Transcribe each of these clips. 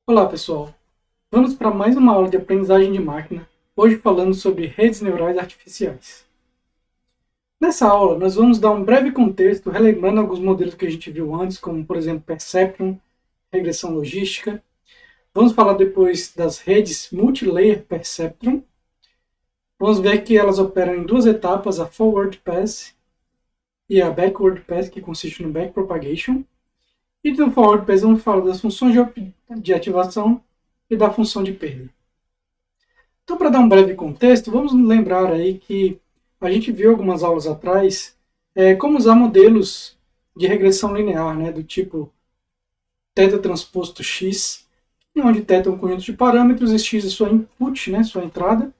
Olá pessoal, vamos para mais uma aula de aprendizagem de máquina, hoje falando sobre redes neurais artificiais. Nessa aula nós vamos dar um breve contexto, relembrando alguns modelos que a gente viu antes, como por exemplo Perceptron, regressão logística. Vamos falar depois das redes Multilayer Perceptron. Vamos ver que elas operam em duas etapas, a Forward Pass e a Backward Pass, que consiste no Backpropagation. E no Forward Pass vamos falar das funções de ativação e da função de perda. Então, para dar um breve contexto, vamos lembrar aí que a gente viu algumas aulas atrás como usar modelos de regressão linear, né, do tipo θ transposto x, onde θ é um conjunto de parâmetros e x é sua input, né, sua entrada,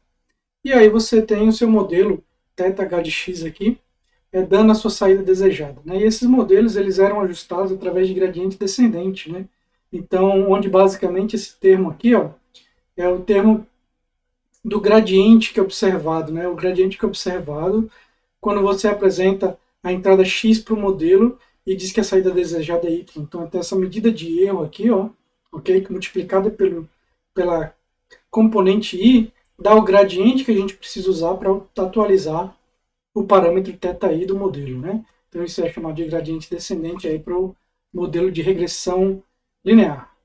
e aí você tem o seu modelo θh de x aqui, dando a sua saída desejada. Né? E esses modelos eles eram ajustados através de gradiente descendente. Né? Então, onde basicamente esse termo aqui ó, é o termo do gradiente que é observado. Né? O gradiente que é observado quando você apresenta a entrada x para o modelo e diz que a saída desejada é y. Então, tem essa medida de erro aqui, ó, okay? Multiplicada pela componente i, dá o gradiente que a gente precisa usar para atualizar o parâmetro θi do modelo. Né? Então, isso é chamado de gradiente descendente para o modelo de regressão linear.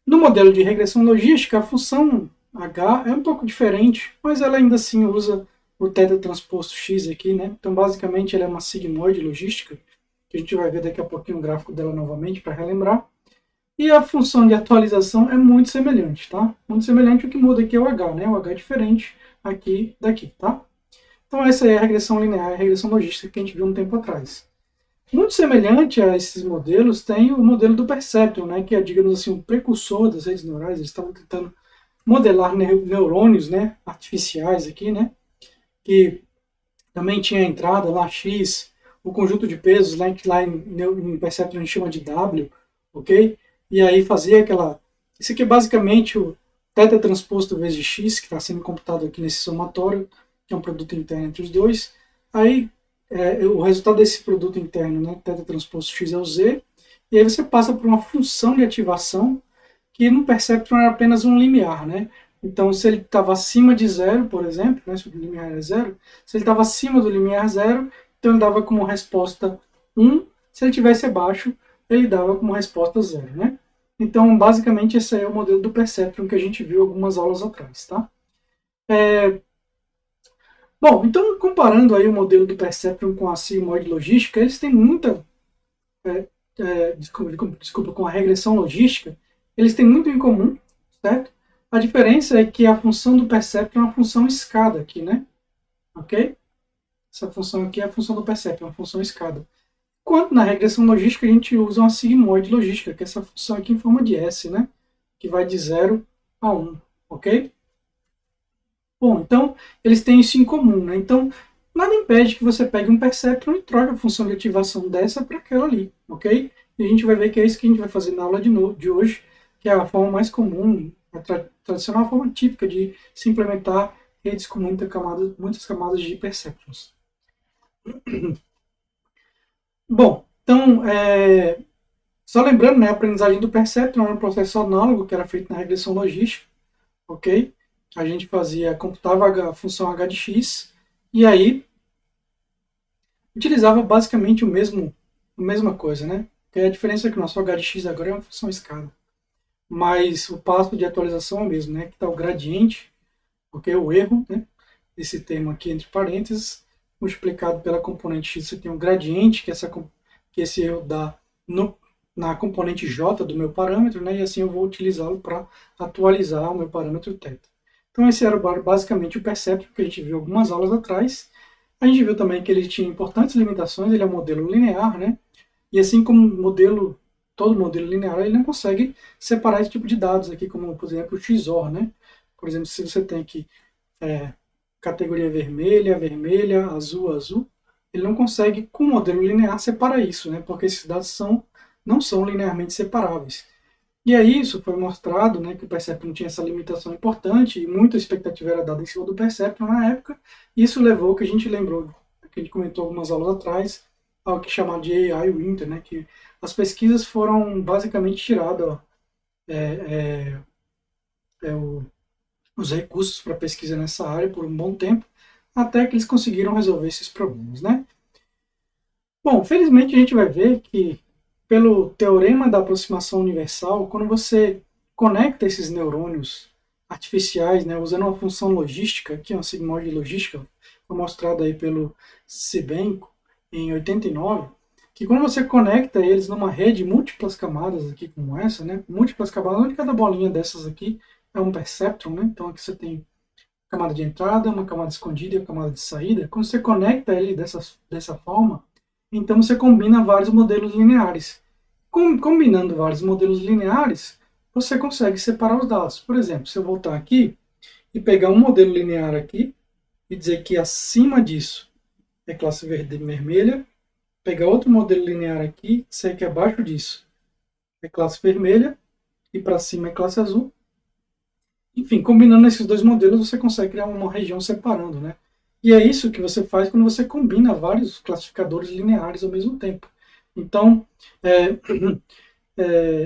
No modelo de regressão logística, a função h é um pouco diferente, mas ela ainda assim usa o θ transposto x aqui. Né? Então, basicamente, ela é uma sigmoide logística, que a gente vai ver daqui a pouquinho o gráfico dela novamente para relembrar. E a função de atualização é muito semelhante, tá? Muito semelhante, o que muda aqui é o h, né? O h é diferente aqui daqui, tá? Então essa é a regressão linear, a regressão logística que a gente viu um tempo atrás. Muito semelhante a esses modelos tem o modelo do Perceptron, né, que é, digamos assim, um precursor das redes neurais. Eles estavam tentando modelar neurônios, né, artificiais aqui, né, que também tinha a entrada lá x, o conjunto de pesos lá em Perceptron a gente chama de W, ok? E aí fazia aquela... Isso aqui é basicamente o θ transposto vezes x, que está sendo computado aqui nesse somatório, que é um produto interno entre os dois. Aí o resultado desse produto interno, né, θ transposto x é o z, e aí você passa por uma função de ativação que no Perceptron era apenas um limiar. Né? Então, se ele estava acima de zero, por exemplo, né, se o limiar é zero, se ele estava acima do limiar zero, então ele dava como resposta 1, se ele estivesse abaixo, ele dava como resposta 0. Né? Então, basicamente, esse é o modelo do Perceptron que a gente viu algumas aulas atrás. Tá? Bom, então comparando aí o modelo do Perceptron com a sigmoide logística, eles têm muita, desculpa, com a regressão logística, eles têm muito em comum, certo? A diferença é que a função do Perceptron é uma função escada aqui, né? Ok? Essa função aqui é a função do Perceptron, é uma função escada. Enquanto na regressão logística a gente usa uma sigmoide logística, que é essa função aqui em forma de S, né? Que vai de 0 a 1, ok? Bom, então eles têm isso em comum, né? Então, nada impede que você pegue um Perceptron e troque a função de ativação dessa para aquela ali, ok? E a gente vai ver que é isso que a gente vai fazer na aula de hoje, que é a forma mais comum, a tradicional forma típica de se implementar redes com muitas camadas de Perceptrons. Bom, então, só lembrando, né, a aprendizagem do Perceptron era um processo análogo que era feito na regressão logística, ok? A gente computava a função h de x, e aí utilizava basicamente a mesma coisa, né? Porque a diferença é que o nosso h de x agora é uma função escala. Mas o passo de atualização é o mesmo, né? Que está o gradiente, porque é o erro, né? Esse termo aqui entre parênteses, multiplicado pela componente x, você tem um gradiente, que esse erro dá na componente j do meu parâmetro, né? E assim eu vou utilizá-lo para atualizar o meu parâmetro θ. Então esse era basicamente o Perceptron que a gente viu algumas aulas atrás. A gente viu também que ele tinha importantes limitações, ele é um modelo linear, né? E assim como todo modelo linear, ele não consegue separar esse tipo de dados aqui, como por exemplo o XOR, né? Por exemplo, se você tem aqui categoria vermelha, vermelha, azul, azul, ele não consegue, com o modelo linear, separar isso, né? Porque esses dados não são linearmente separáveis. E aí isso foi mostrado, né, que o Perceptron tinha essa limitação importante e muita expectativa era dada em cima do Perceptron na época. Isso levou, que a gente lembrou, que a gente comentou algumas aulas atrás, ao que chamado de AI Winter, né, que as pesquisas foram basicamente tiradas, os recursos para pesquisa nessa área por um bom tempo, até que eles conseguiram resolver esses problemas, né? Bom, felizmente a gente vai ver que, pelo teorema da aproximação universal, quando você conecta esses neurônios artificiais, né, usando uma função logística, que é uma sigmoide logística, foi mostrado aí pelo Sebenco em 89, que quando você conecta eles numa rede de múltiplas camadas aqui como essa, né, múltiplas camadas, onde cada bolinha dessas aqui é um perceptron, né, então aqui você tem camada de entrada, uma camada escondida e uma camada de saída. Quando você conecta ele dessa forma, então você combina vários modelos lineares. Combinando vários modelos lineares, você consegue separar os dados. Por exemplo, se eu voltar aqui e pegar um modelo linear aqui e dizer que acima disso é classe verde e vermelha, pegar outro modelo linear aqui e dizer que abaixo disso é classe vermelha e para cima é classe azul. Enfim, combinando esses dois modelos, você consegue criar uma região separando, né? E é isso que você faz quando você combina vários classificadores lineares ao mesmo tempo. Então,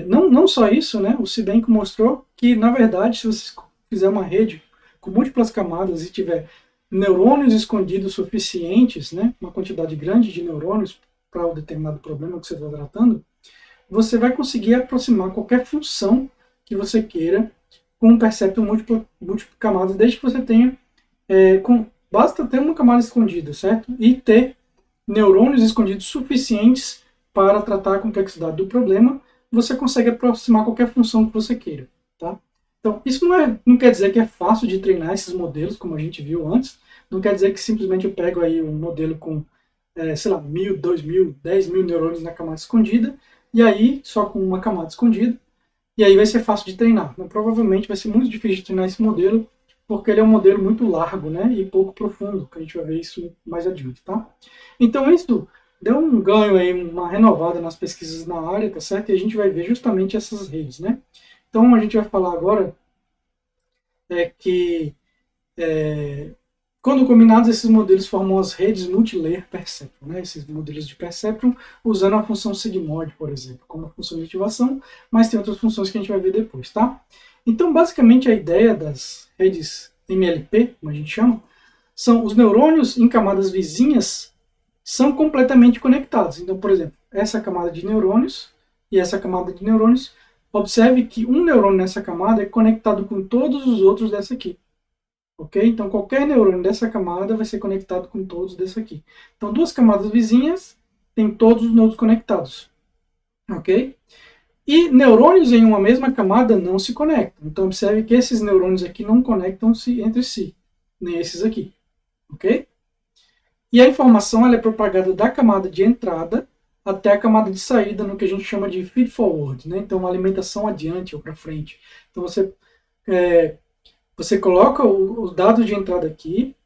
não só isso, né? O Sebenco mostrou que, na verdade, se você fizer uma rede com múltiplas camadas e tiver neurônios escondidos suficientes, né? Uma quantidade grande de neurônios para o determinado problema que você está tratando, você vai conseguir aproximar qualquer função que você queira com um percepto múltiplo camadas, desde que você tenha, basta ter uma camada escondida, certo? E ter neurônios escondidos suficientes para tratar a complexidade do problema, você consegue aproximar qualquer função que você queira, tá? Então, isso não quer dizer que é fácil de treinar esses modelos, como a gente viu antes, não quer dizer que simplesmente eu pego aí um modelo com, sei lá, 1.000, 2.000, 10.000 neurônios na camada escondida, e aí, só com uma camada escondida, e aí vai ser fácil de treinar. Então, provavelmente vai ser muito difícil de treinar esse modelo, porque ele é um modelo muito largo, né, e pouco profundo, que a gente vai ver isso mais adiante, tá? Então, isso deu um ganho aí, uma renovada nas pesquisas na área, tá certo? E a gente vai ver justamente essas redes, né? Então, a gente vai falar agora que quando combinados, esses modelos formam as redes multilayer perceptron, né? Esses modelos de perceptron usando a função sigmoide, por exemplo, como função de ativação, mas tem outras funções que a gente vai ver depois, tá? Então, basicamente, a ideia das redes MLP, como a gente chama, são os neurônios em camadas vizinhas são completamente conectados. Então, por exemplo, essa camada de neurônios e essa camada de neurônios, observe que um neurônio nessa camada é conectado com todos os outros dessa aqui. Ok? Então, qualquer neurônio dessa camada vai ser conectado com todos dessa aqui. Então, duas camadas vizinhas têm todos os nodos conectados. Ok? E neurônios em uma mesma camada não se conectam. Então, observe que esses neurônios aqui não conectam-se entre si, nem esses aqui. Ok? E a informação ela é propagada da camada de entrada até a camada de saída, no que a gente chama de feed forward, né? Então, uma alimentação adiante ou para frente. Então, você coloca os dados de entrada aqui,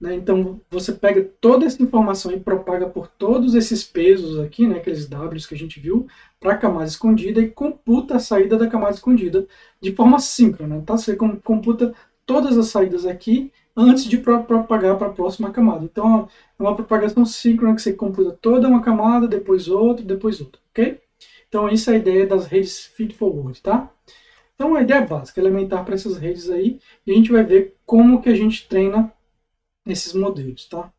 né? Então, você pega toda essa informação e propaga por todos esses pesos aqui, né? Aqueles Ws que a gente viu, para a camada escondida e computa a saída da camada escondida de forma síncrona, tá? Você computa todas as saídas aqui antes de propagar para a próxima camada. Então, é uma propagação síncrona que você computa toda uma camada, depois outra, ok? Então, isso é a ideia das redes feed-forward, tá? Então, a ideia básica, elementar para essas redes aí, e a gente vai ver como que a gente treina esses modelos, tá?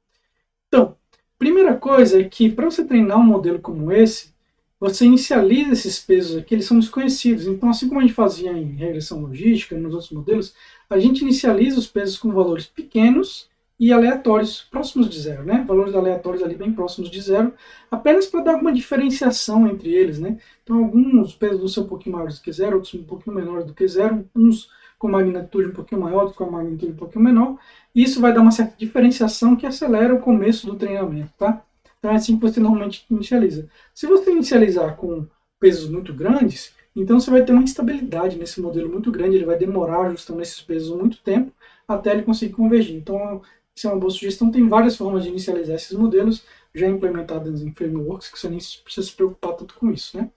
Então, primeira coisa é que para você treinar um modelo como esse, você inicializa esses pesos aqui, eles são desconhecidos. Então, assim como a gente fazia em regressão logística, nos outros modelos, a gente inicializa os pesos com valores pequenos e aleatórios, próximos de zero, né? Valores aleatórios ali bem próximos de zero, apenas para dar alguma diferenciação entre eles, né? Então, alguns pesos vão ser um pouquinho maiores do que zero, outros um pouquinho menores do que zero, uns com magnitude um pouquinho maior, outros com magnitude um pouquinho menor. E isso vai dar uma certa diferenciação que acelera o começo do treinamento, tá? Então é assim que você normalmente inicializa. Se você inicializar com pesos muito grandes, então você vai ter uma instabilidade nesse modelo muito grande, ele vai demorar ajustando esses pesos muito tempo até ele conseguir convergir. Então, isso é uma boa sugestão. Tem várias formas de inicializar esses modelos, já implementadas em frameworks, que você nem precisa se preocupar tanto com isso, né?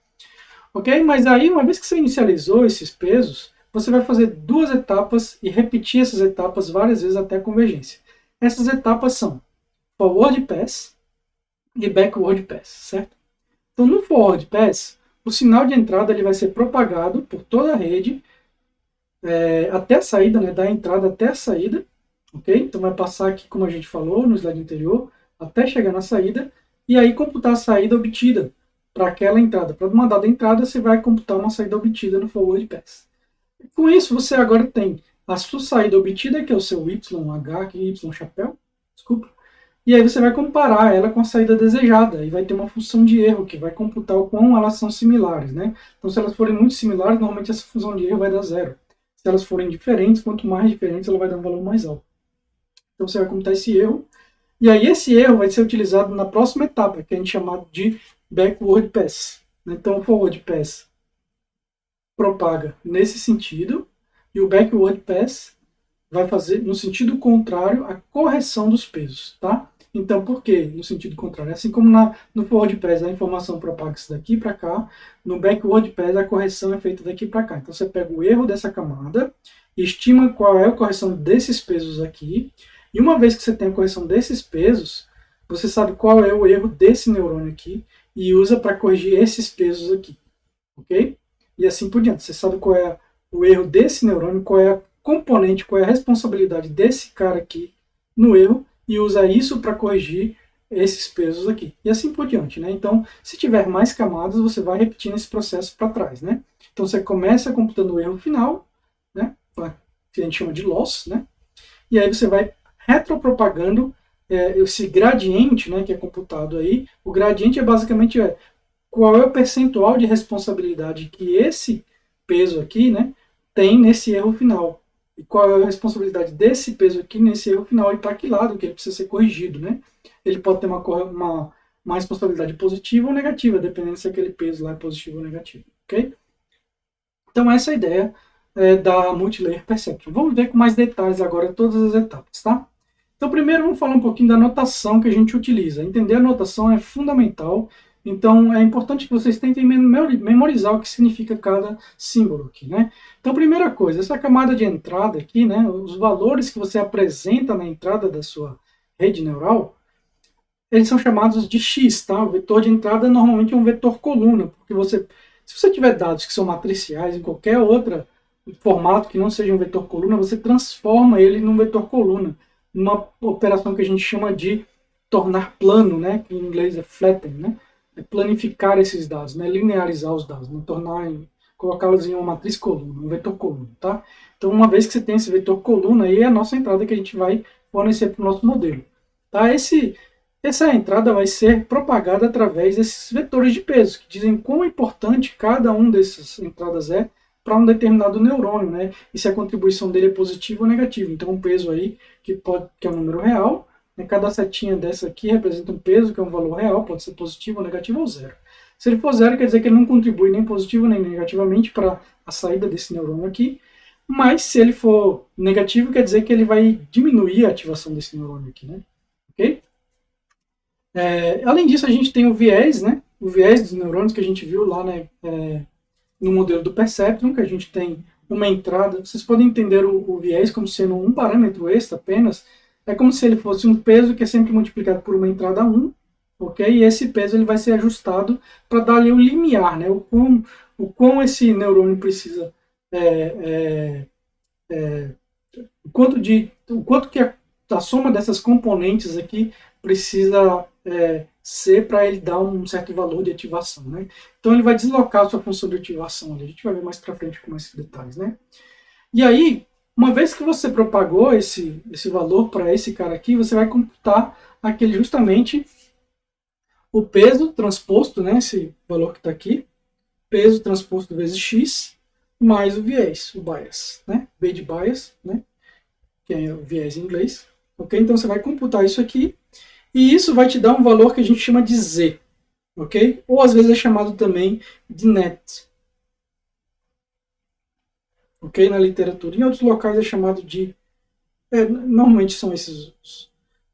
Ok? Mas aí, uma vez que você inicializou esses pesos, você vai fazer duas etapas e repetir essas etapas várias vezes até a convergência. Essas etapas são forward pass e backward pass, certo? Então, no forward pass, o sinal de entrada ele vai ser propagado por toda a rede até a saída, né, da entrada até a saída, ok? Então vai passar aqui, como a gente falou no slide anterior, até chegar na saída, e aí computar a saída obtida para aquela entrada. Para uma dada entrada, você vai computar uma saída obtida no forward pass. Com isso, você agora tem a sua saída obtida, que é o seu YH, aqui, Y chapéu, desculpa, e aí você vai comparar ela com a saída desejada, e vai ter uma função de erro, que vai computar o quão elas são similares, né? Então, se elas forem muito similares, normalmente essa função de erro vai dar zero. Se elas forem diferentes, quanto mais diferentes, ela vai dar um valor mais alto. Então, você vai computar esse erro, e aí esse erro vai ser utilizado na próxima etapa, que a gente chama de backward pass. Então, o forward pass propaga nesse sentido, e o backward pass vai fazer no sentido contrário a correção dos pesos, tá? Então, por que no sentido contrário? Assim como no forward pass a informação propaga-se daqui para cá, no backward pass a correção é feita daqui para cá. Então, você pega o erro dessa camada, estima qual é a correção desses pesos aqui, e uma vez que você tem a correção desses pesos, você sabe qual é o erro desse neurônio aqui, e usa para corrigir esses pesos aqui, ok? E assim por diante. Você sabe qual é o erro desse neurônio, qual é a componente, qual é a responsabilidade desse cara aqui no erro, e usa isso para corrigir esses pesos aqui. E assim por diante, né? Então, se tiver mais camadas, você vai repetindo esse processo para trás, né? Então, você começa computando o erro final, né? Que a gente chama de loss, né? E aí você vai retropropagando esse gradiente, né, que é computado aí. O gradiente é basicamente qual é o percentual de responsabilidade que esse peso aqui, né, tem nesse erro final. E qual é a responsabilidade desse peso aqui nesse erro final e para que lado que ele precisa ser corrigido, né? Ele pode ter uma responsabilidade positiva ou negativa, dependendo se aquele peso lá é positivo ou negativo, ok? Então essa é a ideia da Multilayer Perception. Vamos ver com mais detalhes agora todas as etapas, tá? Então primeiro vamos falar um pouquinho da notação que a gente utiliza. Entender a notação é fundamental, então é importante que vocês tentem memorizar o que significa cada símbolo aqui, né? Então primeira coisa, essa camada de entrada aqui, né, os valores que você apresenta na entrada da sua rede neural, eles são chamados de X, tá? O vetor de entrada normalmente é um vetor coluna, porque se você tiver dados que são matriciais em qualquer outro formato que não seja um vetor coluna, você transforma ele num vetor coluna, numa operação que a gente chama de tornar plano, né? Que em inglês é flatten, né? É planificar esses dados, né? Linearizar os dados, né? Colocá-los em uma matriz coluna, um vetor coluna, tá? Então, uma vez que você tem esse vetor coluna, aí é a nossa entrada que a gente vai fornecer para o nosso modelo, tá? Essa entrada vai ser propagada através desses vetores de peso, que dizem quão importante cada um dessas entradas é para um determinado neurônio, né? E se a contribuição dele é positiva ou negativa. Então, um peso aí, que é um número real, né? Cada setinha dessa aqui representa um peso, que é um valor real, pode ser positivo, negativo ou zero. Se ele for zero, quer dizer que ele não contribui nem positivo nem negativamente para a saída desse neurônio aqui. Mas se ele for negativo, quer dizer que ele vai diminuir a ativação desse neurônio aqui, né? Ok? Além disso, a gente tem o viés, né? O viés dos neurônios que a gente viu lá, né? No modelo do Perceptron, que a gente tem uma entrada. Vocês podem entender o viés como sendo um parâmetro extra apenas. É como se ele fosse um peso que é sempre multiplicado por uma entrada 1, ok? E esse peso ele vai ser ajustado para dar ali o limiar, né? O quão esse neurônio precisa, o quanto que a soma dessas componentes aqui precisa ser para ele dar um certo valor de ativação, né? Então ele vai deslocar a sua função de ativação ali. A gente vai ver mais para frente com mais detalhes, né? E aí, uma vez que você propagou esse valor para esse cara aqui, você vai computar justamente o peso transposto, né? Esse valor que está aqui, peso transposto vezes x, mais o viés, o bias, né? B de bias, né? Que é o viés em inglês. Ok? Então você vai computar isso aqui, e isso vai te dar um valor que a gente chama de Z, ok? Ou às vezes é chamado também de net, ok? Na literatura. Em outros locais é chamado de... normalmente são esses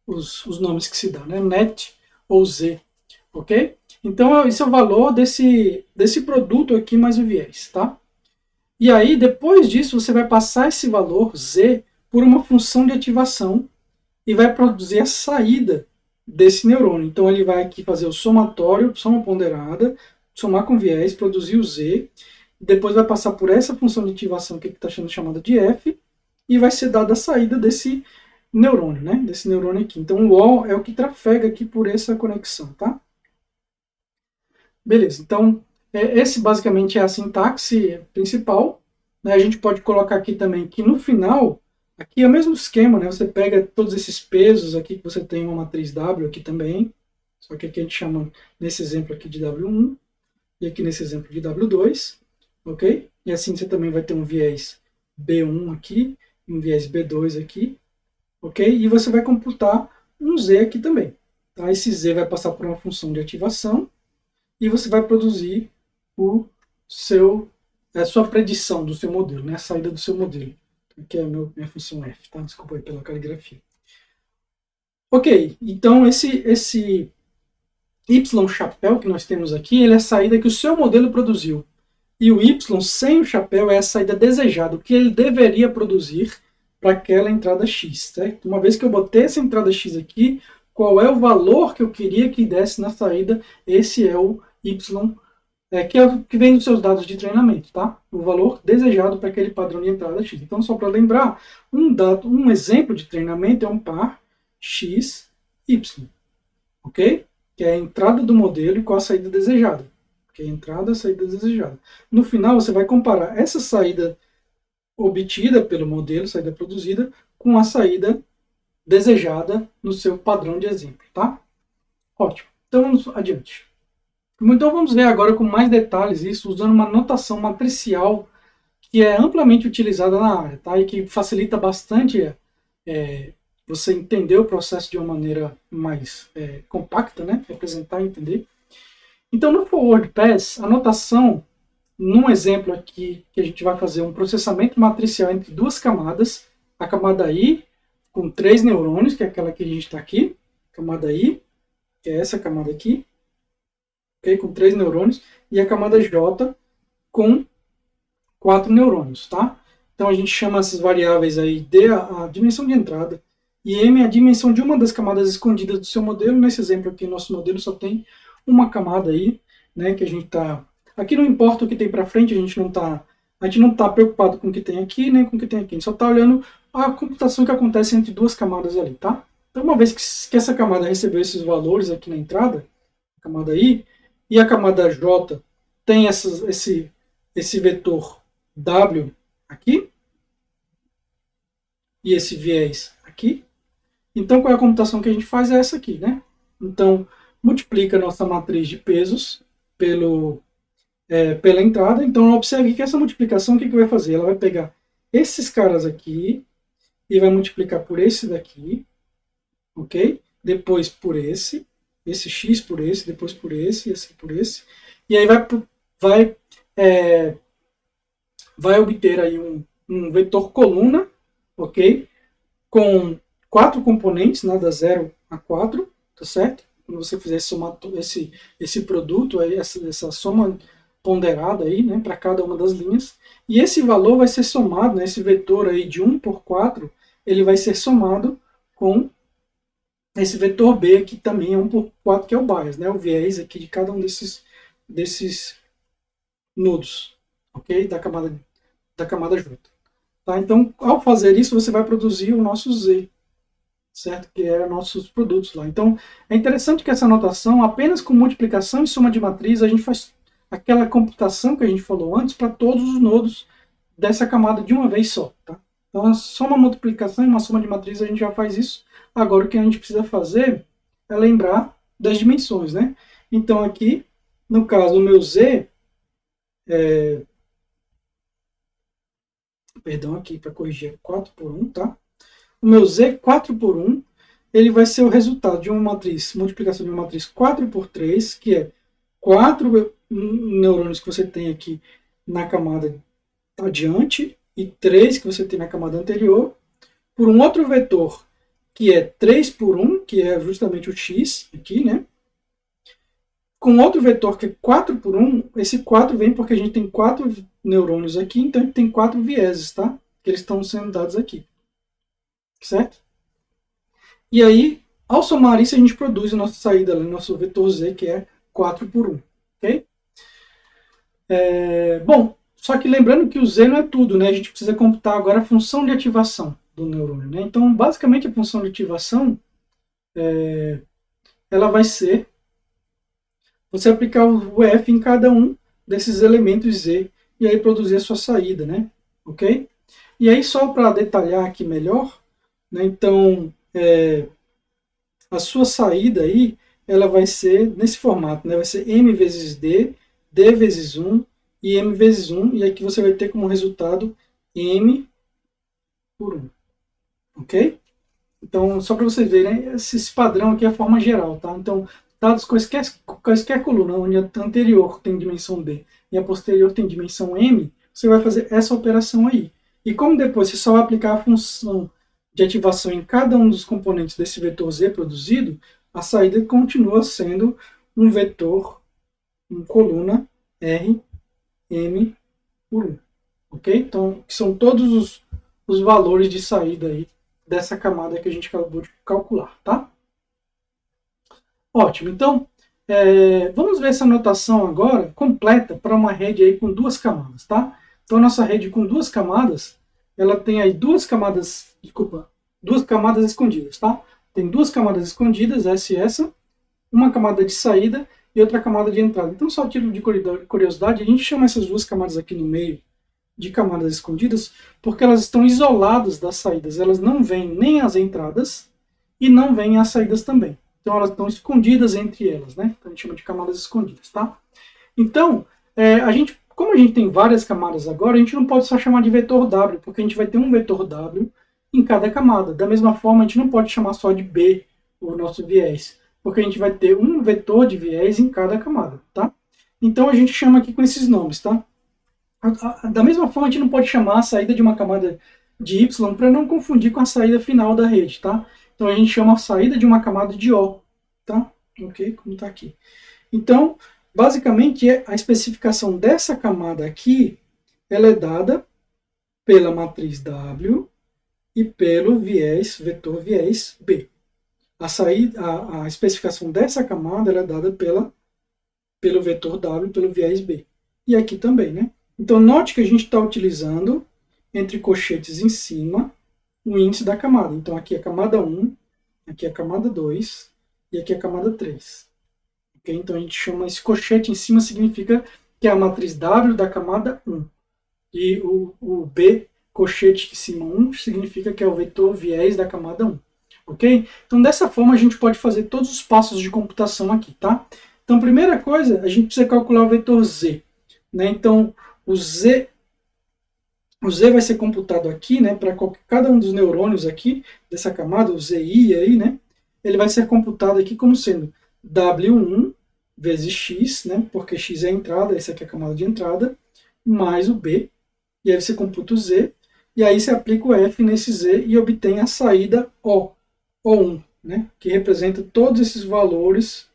os nomes que se dão, né? Net ou Z, ok? Então esse é o valor desse produto aqui mais o viés, tá? E aí depois disso você vai passar esse valor Z por uma função de ativação e vai produzir a saída desse neurônio. Então ele vai aqui fazer o somatório, soma ponderada, somar com viés, produzir o Z, depois vai passar por essa função de ativação que está sendo chamada de F, e vai ser dada a saída desse neurônio, né? Desse neurônio aqui. Então o O é o que trafega aqui por essa conexão, tá? Beleza, então esse basicamente é a sintaxe principal, né? A gente pode colocar aqui também que no final, aqui é o mesmo esquema, né? Você pega todos esses pesos aqui, que você tem uma matriz W aqui também, só que aqui a gente chama, nesse exemplo aqui, de W1, e aqui nesse exemplo de W2, ok? E assim você também vai ter um viés B1 aqui, um viés B2 aqui, ok? E você vai computar um Z aqui também. Tá? Esse Z vai passar por uma função de ativação e você vai produzir a sua predição do seu modelo, né? A saída do seu modelo. Aqui é a minha função F, tá? Desculpa aí pela caligrafia. Ok, então esse Y chapéu que nós temos aqui, ele é a saída que o seu modelo produziu. E o Y sem o chapéu é a saída desejada, o que ele deveria produzir para aquela entrada X. Certo? Uma vez que eu botei essa entrada X aqui, qual é o valor que eu queria que desse na saída? Esse é o Y, que é o que vem dos seus dados de treinamento, tá? O valor desejado para aquele padrão de entrada X. Então, só para lembrar, um exemplo de treinamento é um par X, Y, ok? Que é a entrada do modelo e qual a saída desejada. Que é a entrada e a saída desejada. No final, você vai comparar essa saída obtida pelo modelo, saída produzida, com a saída desejada no seu padrão de exemplo, tá? Ótimo. Então, vamos adiante. Então, vamos ver agora com mais detalhes isso, usando uma notação matricial que é amplamente utilizada na área, tá? E que facilita bastante você entender o processo de uma maneira mais compacta, né? Representar e entender. Então, no Forward Pass, a notação, num exemplo aqui, que a gente vai fazer um processamento matricial entre duas camadas, a camada I, com 3 neurônios, que é aquela que a gente está aqui, camada I, que é essa camada aqui, okay? Com 3 neurônios, e a camada J, com 4 neurônios, tá? Então, a gente chama essas variáveis aí D, a dimensão de entrada, e M, a dimensão de uma das camadas escondidas do seu modelo. Nesse exemplo aqui, nosso modelo só tem uma camada aí, né, que a gente está... Aqui não importa o que tem para frente, a gente não está preocupado com o que tem aqui, nem com o que tem aqui. A gente só está olhando a computação que acontece entre duas camadas ali, tá? Então, uma vez que essa camada recebeu esses valores aqui na entrada, a camada I, e a camada J tem esse vetor W aqui, e esse viés aqui, então qual é a computação que a gente faz? É essa aqui, né? Então, multiplica a nossa matriz de pesos pela entrada. Então, observe que essa multiplicação, o que vai fazer? Ela vai pegar esses caras aqui e vai multiplicar por esse daqui, ok? Depois por esse X por esse, depois por esse por esse. E aí vai obter aí um vetor coluna, ok? Com 4 componentes, né, da 0 a 4, tá certo? Quando você fizer esse produto, aí, essa soma ponderada aí, né, para cada uma das linhas, e esse valor vai ser somado, né, esse vetor aí de 1 por 4, ele vai ser somado com esse vetor B, que também é 1 por 4, que é o bias, né, o viés aqui de cada um desses nodos, ok? Da camada J. Tá? Então, ao fazer isso, você vai produzir o nosso Z, certo? Que é nossos produtos lá. Então, é interessante que essa notação, apenas com multiplicação e soma de matriz, a gente faz aquela computação que a gente falou antes para todos os nodos dessa camada de uma vez só. Tá? Então, a soma, multiplicação e uma soma de matriz, a gente já faz isso. Agora, o que a gente precisa fazer é lembrar das dimensões, né? Então, aqui, no caso, o meu Z, perdão, aqui para corrigir, 4 por 1, tá? O meu Z 4 por 1, ele vai ser o resultado de uma matriz, multiplicação de uma matriz 4 por 3, que é 4 neurônios que você tem aqui na camada adiante e 3 que você tem na camada anterior, por um outro vetor que é 3 por 1, que é justamente o X aqui, né? Com outro vetor que é 4 por 1, esse 4 vem porque a gente tem 4 neurônios aqui, então a gente tem 4 vieses, tá? Que eles estão sendo dados aqui. Certo? E aí, ao somar isso, a gente produz a nossa saída, o nosso vetor Z, que é 4 por 1. Ok? Bom, Só que lembrando que o Z não é tudo, né? A gente precisa computar agora a função de ativação do neurônio, né? Então, basicamente, a função de ativação, ela vai ser você aplicar o F em cada um desses elementos Z e aí produzir a sua saída, né? Ok? E aí, só para detalhar aqui melhor, né? Então, a sua saída aí, ela vai ser nesse formato, né? Vai ser M vezes D, D vezes 1 e M vezes 1, e aqui você vai ter como resultado M por 1, ok? Então, só para vocês verem, esse padrão aqui é a forma geral, tá? Então, dados quaisquer coluna, onde a anterior tem dimensão D e a posterior tem dimensão M, você vai fazer essa operação aí. E como depois você só vai aplicar a função de ativação em cada um dos componentes desse vetor Z produzido, a saída continua sendo um vetor, uma coluna R, M por 1. Ok? Então, que são todos os valores de saída aí dessa camada que a gente acabou de calcular, tá? Ótimo. Então, vamos ver essa notação agora completa para uma rede aí com duas camadas, tá? Então, a nossa rede com duas camadas, ela tem aí duas camadas escondidas, tá? Tem duas camadas escondidas, essa e essa, uma camada de saída e outra camada de entrada. Então, só a título de curiosidade, a gente chama essas duas camadas aqui no meio de camadas escondidas porque elas estão isoladas das saídas. Elas não veem nem as entradas e não veem as saídas também. Então, elas estão escondidas entre elas, né? Então, a gente chama de camadas escondidas, tá? Então, como a gente tem várias camadas agora, a gente não pode só chamar de vetor W, porque a gente vai ter um vetor W em cada camada. Da mesma forma, a gente não pode chamar só de B o nosso viés, porque a gente vai ter um vetor de viés em cada camada, tá? Então, a gente chama aqui com esses nomes, tá? Da mesma forma, a gente não pode chamar a saída de uma camada de Y para não confundir com a saída final da rede, tá? Então, a gente chama a saída de uma camada de O, tá? Ok? Como está aqui. Então, basicamente, a especificação dessa camada aqui, ela é dada pela matriz W e pelo vetor viés B. A especificação dessa camada, ela é dada pelo vetor W e pelo viés B. E aqui também, né? Então, note que a gente está utilizando, entre colchetes em cima, o índice da camada. Então, aqui é a camada 1, aqui é a camada 2 e aqui é a camada 3. Okay? Então, a gente chama esse colchete em cima, significa que é a matriz W da camada 1. E o B, colchete em cima 1, significa que é o vetor viés da camada 1. Ok? Então, dessa forma, a gente pode fazer todos os passos de computação aqui, tá? Então, primeira coisa, a gente precisa calcular o vetor Z. Né? Então, o Z vai ser computado aqui, né, para cada um dos neurônios aqui, dessa camada, o ZI aí, né, ele vai ser computado aqui como sendo W1 vezes X, né, porque X é a entrada, essa aqui é a camada de entrada, mais o B, e aí você computa o Z, e aí você aplica o F nesse Z e obtém a saída O1, né, que representa todos esses valores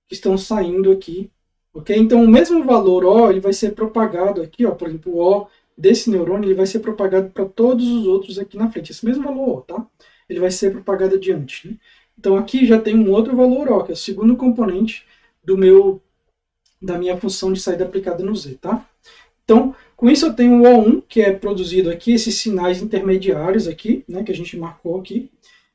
que estão saindo aqui. Okay? Então, o mesmo valor O ele vai ser propagado aqui, ó, por exemplo, o O desse neurônio ele vai ser propagado para todos os outros aqui na frente. Esse mesmo valor O, tá? Ele vai ser propagado adiante. Né? Então, aqui já tem um outro valor O, que é o segundo componente da minha função de saída aplicada no Z. Tá? Então, com isso eu tenho o O1, que é produzido aqui, esses sinais intermediários aqui, né, que a gente marcou aqui.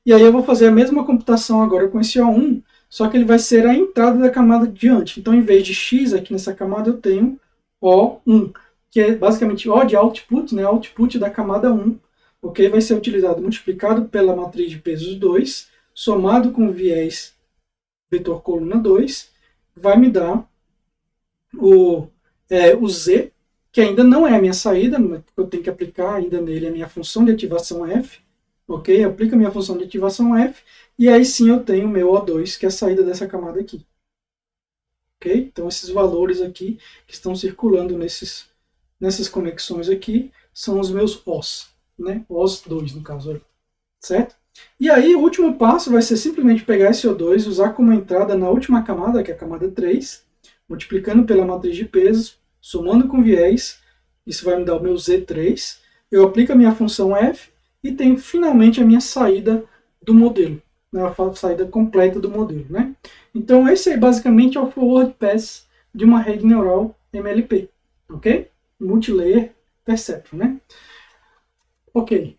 E aí eu vou fazer a mesma computação agora com esse O1, só que ele vai ser a entrada da camada diante. Então, em vez de X aqui nessa camada, eu tenho O1, que é basicamente O de output, né, output da camada 1, ok? Vai ser utilizado multiplicado pela matriz de pesos 2, somado com o viés vetor coluna 2, vai me dar o Z, que ainda não é a minha saída, eu tenho que aplicar ainda nele a minha função de ativação F, ok? Aplico a minha função de ativação F, e aí sim eu tenho o meu O2, que é a saída dessa camada aqui. Ok? Então esses valores aqui que estão circulando nessas conexões aqui são os meus Os, né? Os2 no caso, certo? E aí o último passo vai ser simplesmente pegar esse O2 e usar como entrada na última camada, que é a camada 3, multiplicando pela matriz de pesos, somando com viés, isso vai me dar o meu Z3, eu aplico a minha função F e tenho finalmente a minha saída do modelo, né? A saída completa do modelo, né? Então esse aí basicamente é o forward pass de uma rede neural MLP, ok? multilayer perceptron, né? Ok.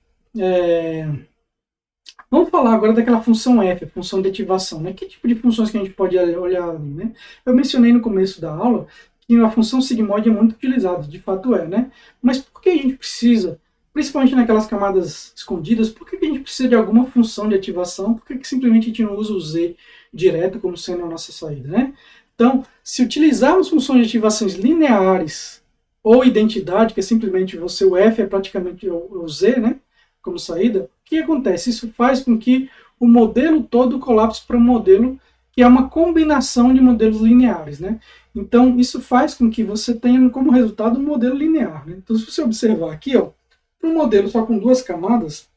Vamos falar agora daquela função f, a função de ativação, né? Que tipo de funções que a gente pode olhar ali, né? Eu mencionei no começo da aula que a função sigmoide é muito utilizada, de fato é, né? Mas por que a gente precisa, principalmente naquelas camadas escondidas, por que a gente precisa de alguma função de ativação? Por que simplesmente a gente não usa o z direto como sendo a nossa saída, né? Então, se utilizarmos funções de ativações lineares ou identidade, que é simplesmente você, o f é praticamente o z, né? Como saída, o que acontece? Isso faz com que o modelo todo colapse para um modelo que é uma combinação de modelos lineares, né? Então, isso faz com que você tenha como resultado um modelo linear, né? Então, se você observar aqui, ó, para um modelo só com duas camadas,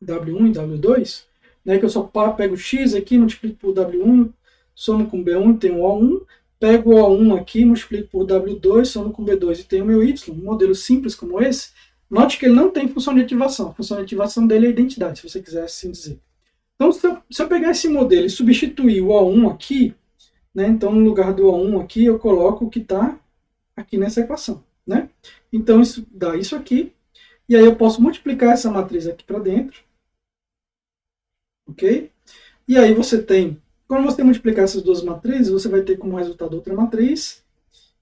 W1 e W2, né, que eu só pego x aqui, multiplico por W1, somo com B1 e tenho O1, pego o O1 aqui, multiplico por W2, somo com B2 e tenho meu Y, um modelo simples como esse. Note que ele não tem função de ativação. A função de ativação dele é a identidade, se você quiser assim dizer. Então, se eu pegar esse modelo e substituir o O1 aqui, né, então no lugar do O1 aqui, eu coloco o que está aqui nessa equação. Né? Então, isso dá isso aqui. E aí eu posso multiplicar essa matriz aqui para dentro. Ok? E aí você tem, quando você multiplicar essas duas matrizes, você vai ter como resultado outra matriz.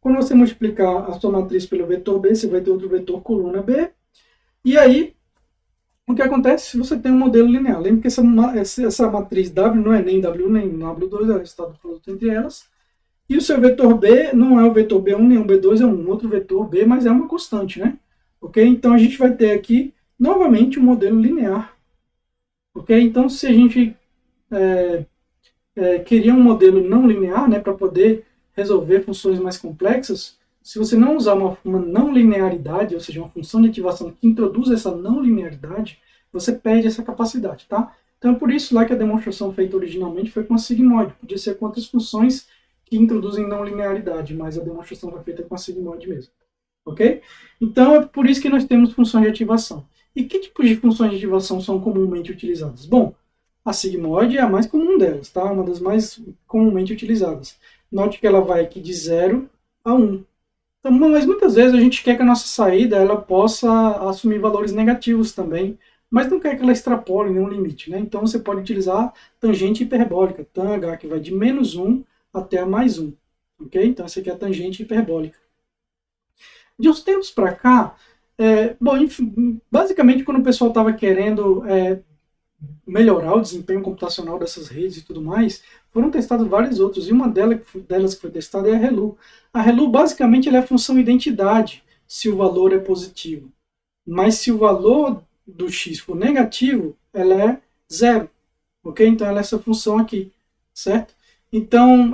Quando você multiplicar a sua matriz pelo vetor B, você vai ter outro vetor coluna B. E aí, o que acontece se você tem um modelo linear? Lembre que essa matriz W não é nem W1 nem W2, é o resultado do produto entre elas. E o seu vetor B não é o vetor B1 nem o B2, é um outro vetor B, mas é uma constante, né? Ok? Então a gente vai ter aqui, novamente, um modelo linear. Ok? Então, se a gente queria um modelo não linear, né, para poder resolver funções mais complexas, se você não usar uma não linearidade, ou seja, uma função de ativação que introduz essa não linearidade, você perde essa capacidade, tá? Então é por isso lá que a demonstração feita originalmente foi com a sigmoide, podia ser com outras funções que introduzem não linearidade, mas a demonstração foi feita com a sigmoide mesmo, ok? Então é por isso que nós temos funções de ativação. E que tipos de funções de ativação são comumente utilizadas? Bom, a sigmoide é a mais comum delas, tá? Uma das mais comumente utilizadas. Note que ela vai aqui de 0 a 1. Então, mas muitas vezes a gente quer que a nossa saída ela possa assumir valores negativos também, mas não quer que ela extrapole nenhum limite, né? Então você pode utilizar tangente hiperbólica, tanh, que vai de menos 1 até a mais 1. Ok? Então essa aqui é a tangente hiperbólica. De uns tempos para cá, bom, enfim, basicamente quando o pessoal estava querendo melhorar o desempenho computacional dessas redes e tudo mais, foram testados vários outros, e uma delas que foi testada é a ReLU. A ReLU, basicamente, ela é a função identidade, se o valor é positivo. Mas se o valor do x for negativo, ela é zero. Ok? Então, ela é essa função aqui, certo? Então,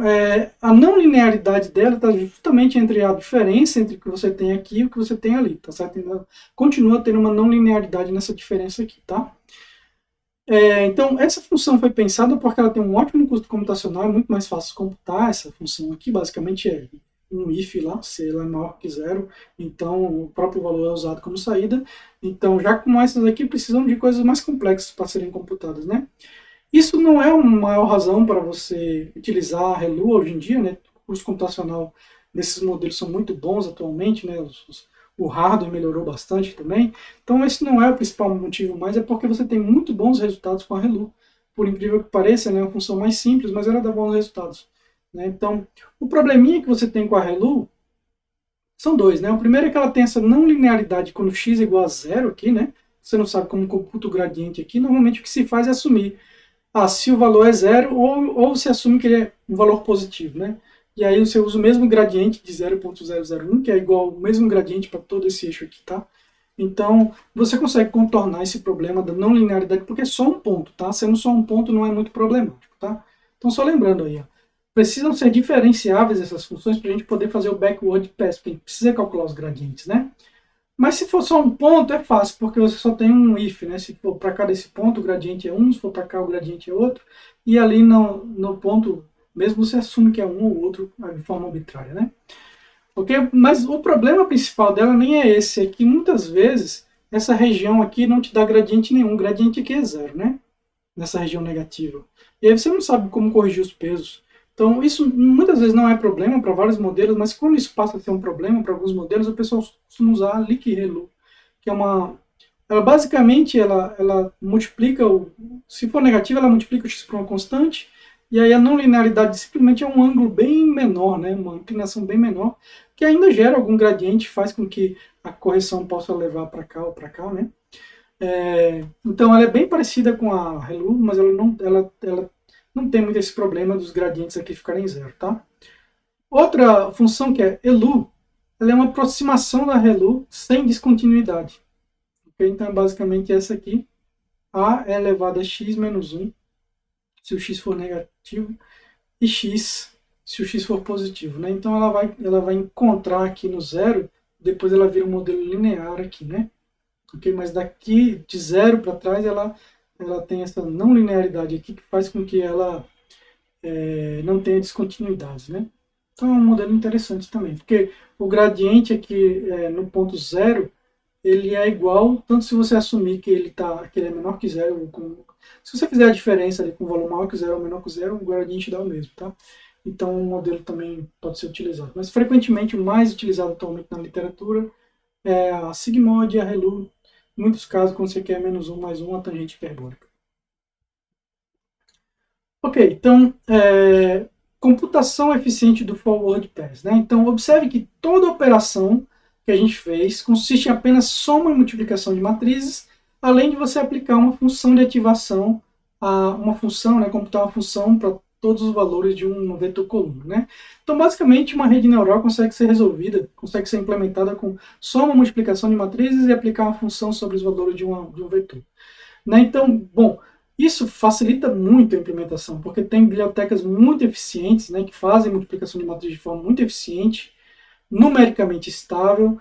a não linearidade dela está justamente entre a diferença entre o que você tem aqui e o que você tem ali, tá certo? Então, continua tendo uma não linearidade nessa diferença aqui, tá? Então, essa função foi pensada porque ela tem um ótimo custo computacional, é muito mais fácil computar essa função aqui, basicamente é um if lá, se ela é maior que zero, então o próprio valor é usado como saída. Então, já como essas aqui precisam de coisas mais complexas para serem computadas, né? Isso não é uma maior razão para você utilizar a ReLU hoje em dia, né? O custo computacional desses modelos são muito bons atualmente, né? O hardware melhorou bastante também. Então esse não é o principal motivo, mas é porque você tem muito bons resultados com a ReLU. Por incrível que pareça, né, é uma função mais simples, mas ela dá bons resultados. Né? Então, o probleminha que você tem com a ReLU são dois. Né? O primeiro é que ela tem essa não linearidade quando x é igual a zero aqui, né? Você não sabe como computa o gradiente aqui. Normalmente o que se faz é assumir se o valor é zero ou se assume que ele é um valor positivo, né? E aí você usa o mesmo gradiente de 0.001, que é igual ao mesmo gradiente para todo esse eixo aqui, tá? Então, você consegue contornar esse problema da não linearidade, porque é só um ponto, tá? Sendo só um ponto não é muito problemático, tá? Então, só lembrando aí, ó, precisam ser diferenciáveis essas funções para a gente poder fazer o backward pass, porque a gente precisa calcular os gradientes, né? Mas se for só um ponto, é fácil, porque você só tem um if, né? Se for para cá desse ponto, o gradiente é 1, se for para cá, o gradiente é outro, e ali no ponto mesmo você assume que é um ou outro de forma arbitrária, né? Okay? Mas o problema principal dela nem é esse, é que muitas vezes essa região aqui não te dá gradiente nenhum, o gradiente aqui é zero, né? Nessa região negativa. E aí você não sabe como corrigir os pesos. Então, isso muitas vezes não é problema para vários modelos, mas quando isso passa a ser um problema para alguns modelos, o pessoal costuma usar a Liqui-Relu, que é uma... Ela basicamente ela multiplica, se for negativo, ela multiplica o x por uma constante, e aí a não linearidade simplesmente é um ângulo bem menor, né, uma inclinação bem menor, que ainda gera algum gradiente, faz com que a correção possa levar para cá ou para cá, né? Então ela é bem parecida com a Relu, mas ela não tem muito esse problema dos gradientes aqui ficarem zero, tá? Outra função que é Elu, ela é uma aproximação da Relu sem descontinuidade. Okay? Então é basicamente essa aqui, a elevado a x menos 1, se o x for negativo, e x se o x for positivo, né? Então ela vai encontrar aqui no zero, depois ela vira um modelo linear aqui, né? Okay? Mas daqui de zero para trás ela tem essa não linearidade aqui que faz com que ela não tenha descontinuidades, né? Então é um modelo interessante também, porque o gradiente aqui no ponto zero, ele é igual, tanto se você assumir que ele é menor que zero, se você fizer a diferença ali com o valor maior que zero ou menor que zero, o gradiente dá o mesmo, tá? Então o modelo também pode ser utilizado. Mas frequentemente o mais utilizado atualmente na literatura é a sigmoide e a Relu. Em muitos casos, quando você quer menos 1 mais 1, a tangente hiperbólica. Ok, então, computação eficiente do forward pass. Né? Então, observe que toda operação que a gente fez consiste em apenas soma e multiplicação de matrizes, além de você aplicar uma função de ativação, computar uma função para todos os valores de um vetor coluna. Né? Então, basicamente, uma rede neural consegue ser resolvida, consegue ser implementada com soma, multiplicação de matrizes e aplicar uma função sobre os valores de um vetor. Né? Então, bom, isso facilita muito a implementação, porque tem bibliotecas muito eficientes, né, que fazem multiplicação de matriz de forma muito eficiente, numericamente estável.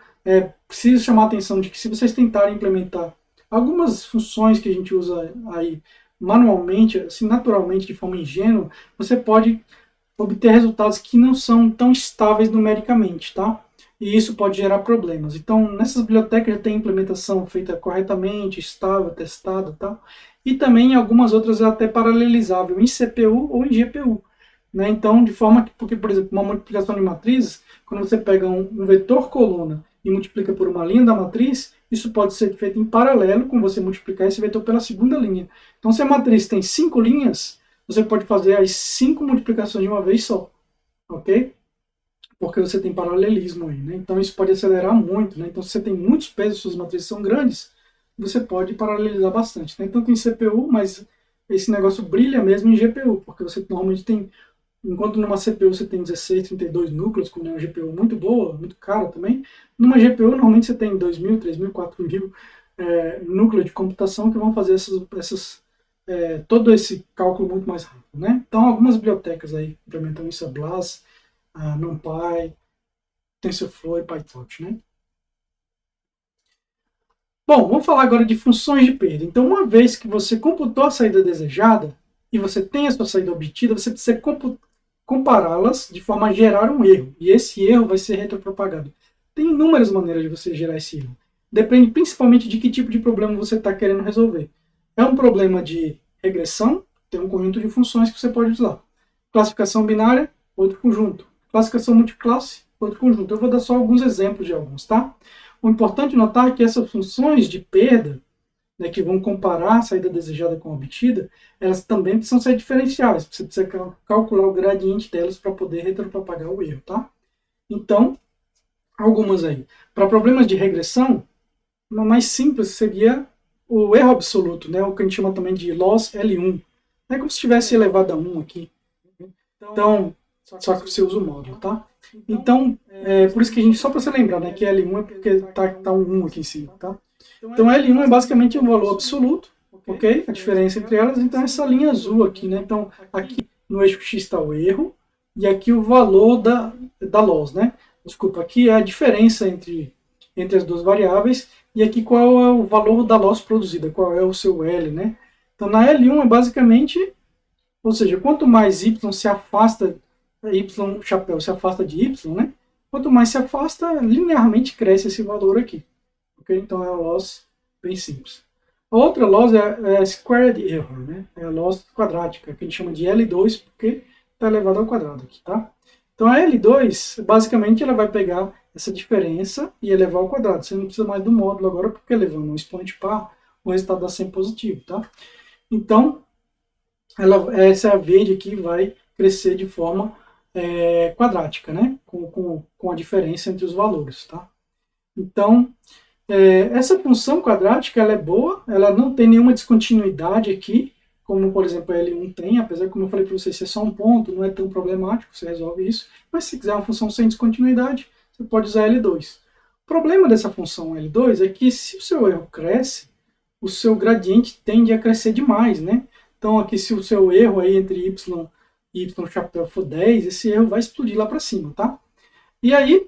Preciso chamar a atenção de que se vocês tentarem implementar algumas funções que a gente usa aí manualmente, assim, naturalmente, de forma ingênua, você pode obter resultados que não são tão estáveis numericamente, tá? E isso pode gerar problemas. Então, nessas bibliotecas já tem implementação feita corretamente, estável, testada, tá? E também algumas outras é até paralelizável em CPU ou em GPU. Né? Então, de forma que, porque, por exemplo, uma multiplicação de matrizes, quando você pega um vetor coluna e multiplica por uma linha da matriz, isso pode ser feito em paralelo com você multiplicar esse vetor pela segunda linha. Então, se a matriz tem 5 linhas, você pode fazer as 5 multiplicações de uma vez só, ok? Porque você tem paralelismo aí, né? Então isso pode acelerar muito, né? Então se você tem muitos pesos, suas matrizes são grandes, você pode paralelizar bastante, né? Tanto em CPU, mas esse negócio brilha mesmo em GPU, porque você normalmente tem, enquanto numa CPU você tem 16, 32 núcleos, como é uma GPU muito boa, muito cara também, numa GPU normalmente você tem 2.000, 3.000, 4.000 núcleos de computação que vão fazer todo esse cálculo muito mais rápido, né? Então algumas bibliotecas aí implementam isso, a BLAS, a NumPy, TensorFlow e PyTorch, né? Bom, vamos falar agora de funções de perda. Então, uma vez que você computou a saída desejada e você tem a sua saída obtida, você precisa compará-las de forma a gerar um erro. E esse erro vai ser retropropagado. Tem inúmeras maneiras de você gerar esse erro. Depende principalmente de que tipo de problema você está querendo resolver. É um problema de regressão, tem um conjunto de funções que você pode usar. Classificação binária, outro conjunto. Classificação multiclasse, outro conjunto. Eu vou dar só alguns exemplos de alguns, tá? O importante notar é que essas funções de perda, né, que vão comparar a saída desejada com a obtida, elas também precisam ser diferenciais. Você precisa calcular o gradiente delas para poder retropropagar o erro, tá? Então, algumas aí. Para problemas de regressão, uma mais simples seria o erro absoluto, né, o que a gente chama também de loss L1. É como se tivesse elevado a 1 aqui. Então, só que você usa o módulo, tá? Então, por isso que a gente, só para você lembrar, né, que L1 é porque tá um 1 aqui em cima, tá? Então, L1 é basicamente um valor absoluto, ok? A diferença entre elas, então essa linha azul aqui, né? Então, aqui no eixo X está o erro, e aqui o valor da loss, né? Desculpa, aqui é a diferença entre as duas variáveis, e aqui qual é o valor da loss produzida, qual é o seu L, né? Então, na L1 é basicamente, ou seja, quanto mais y se afasta, y chapéu se afasta de y, né? Quanto mais se afasta, linearmente cresce esse valor aqui. Okay? Então é a loss bem simples. A outra loss é a squared error, né? É a loss quadrática, que a gente chama de L2, porque está elevado ao quadrado aqui, tá? Então a L2, basicamente, ela vai pegar essa diferença e elevar ao quadrado. Você não precisa mais do módulo agora, porque elevando um expoente par, o resultado dá sempre positivo, tá? Então, essa verde aqui vai crescer de forma quadrática, né? Com a diferença entre os valores, tá? Então, essa função quadrática ela é boa, ela não tem nenhuma descontinuidade aqui, como por exemplo a L1 tem, apesar que como eu falei para vocês, se é só um ponto, não é tão problemático, você resolve isso, mas se quiser uma função sem descontinuidade, você pode usar L2. O problema dessa função L2 é que se o seu erro cresce, o seu gradiente tende a crescer demais, né? Então aqui se o seu erro aí entre y e y chapéu for 10, esse erro vai explodir lá para cima, tá? E aí,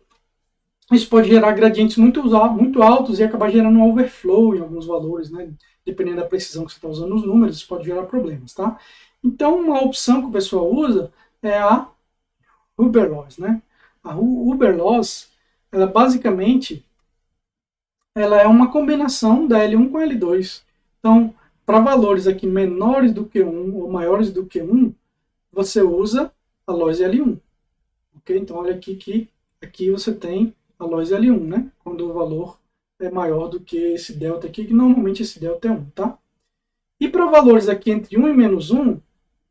isso pode gerar gradientes muito altos e acabar gerando um overflow em alguns valores, né? Dependendo da precisão que você está usando nos números, isso pode gerar problemas, tá? Então, uma opção que o pessoal usa é a Huber-Loss, né? A Huber-Loss, ela basicamente, ela é uma combinação da L1 com a L2. Então, para valores aqui menores do que 1 ou maiores do que 1, você usa a Loss L1. Ok? Então, olha aqui que aqui você tem a Loss L1, né? Quando o valor é maior do que esse delta aqui, que normalmente esse delta é 1, tá? E para valores aqui entre 1 e menos 1,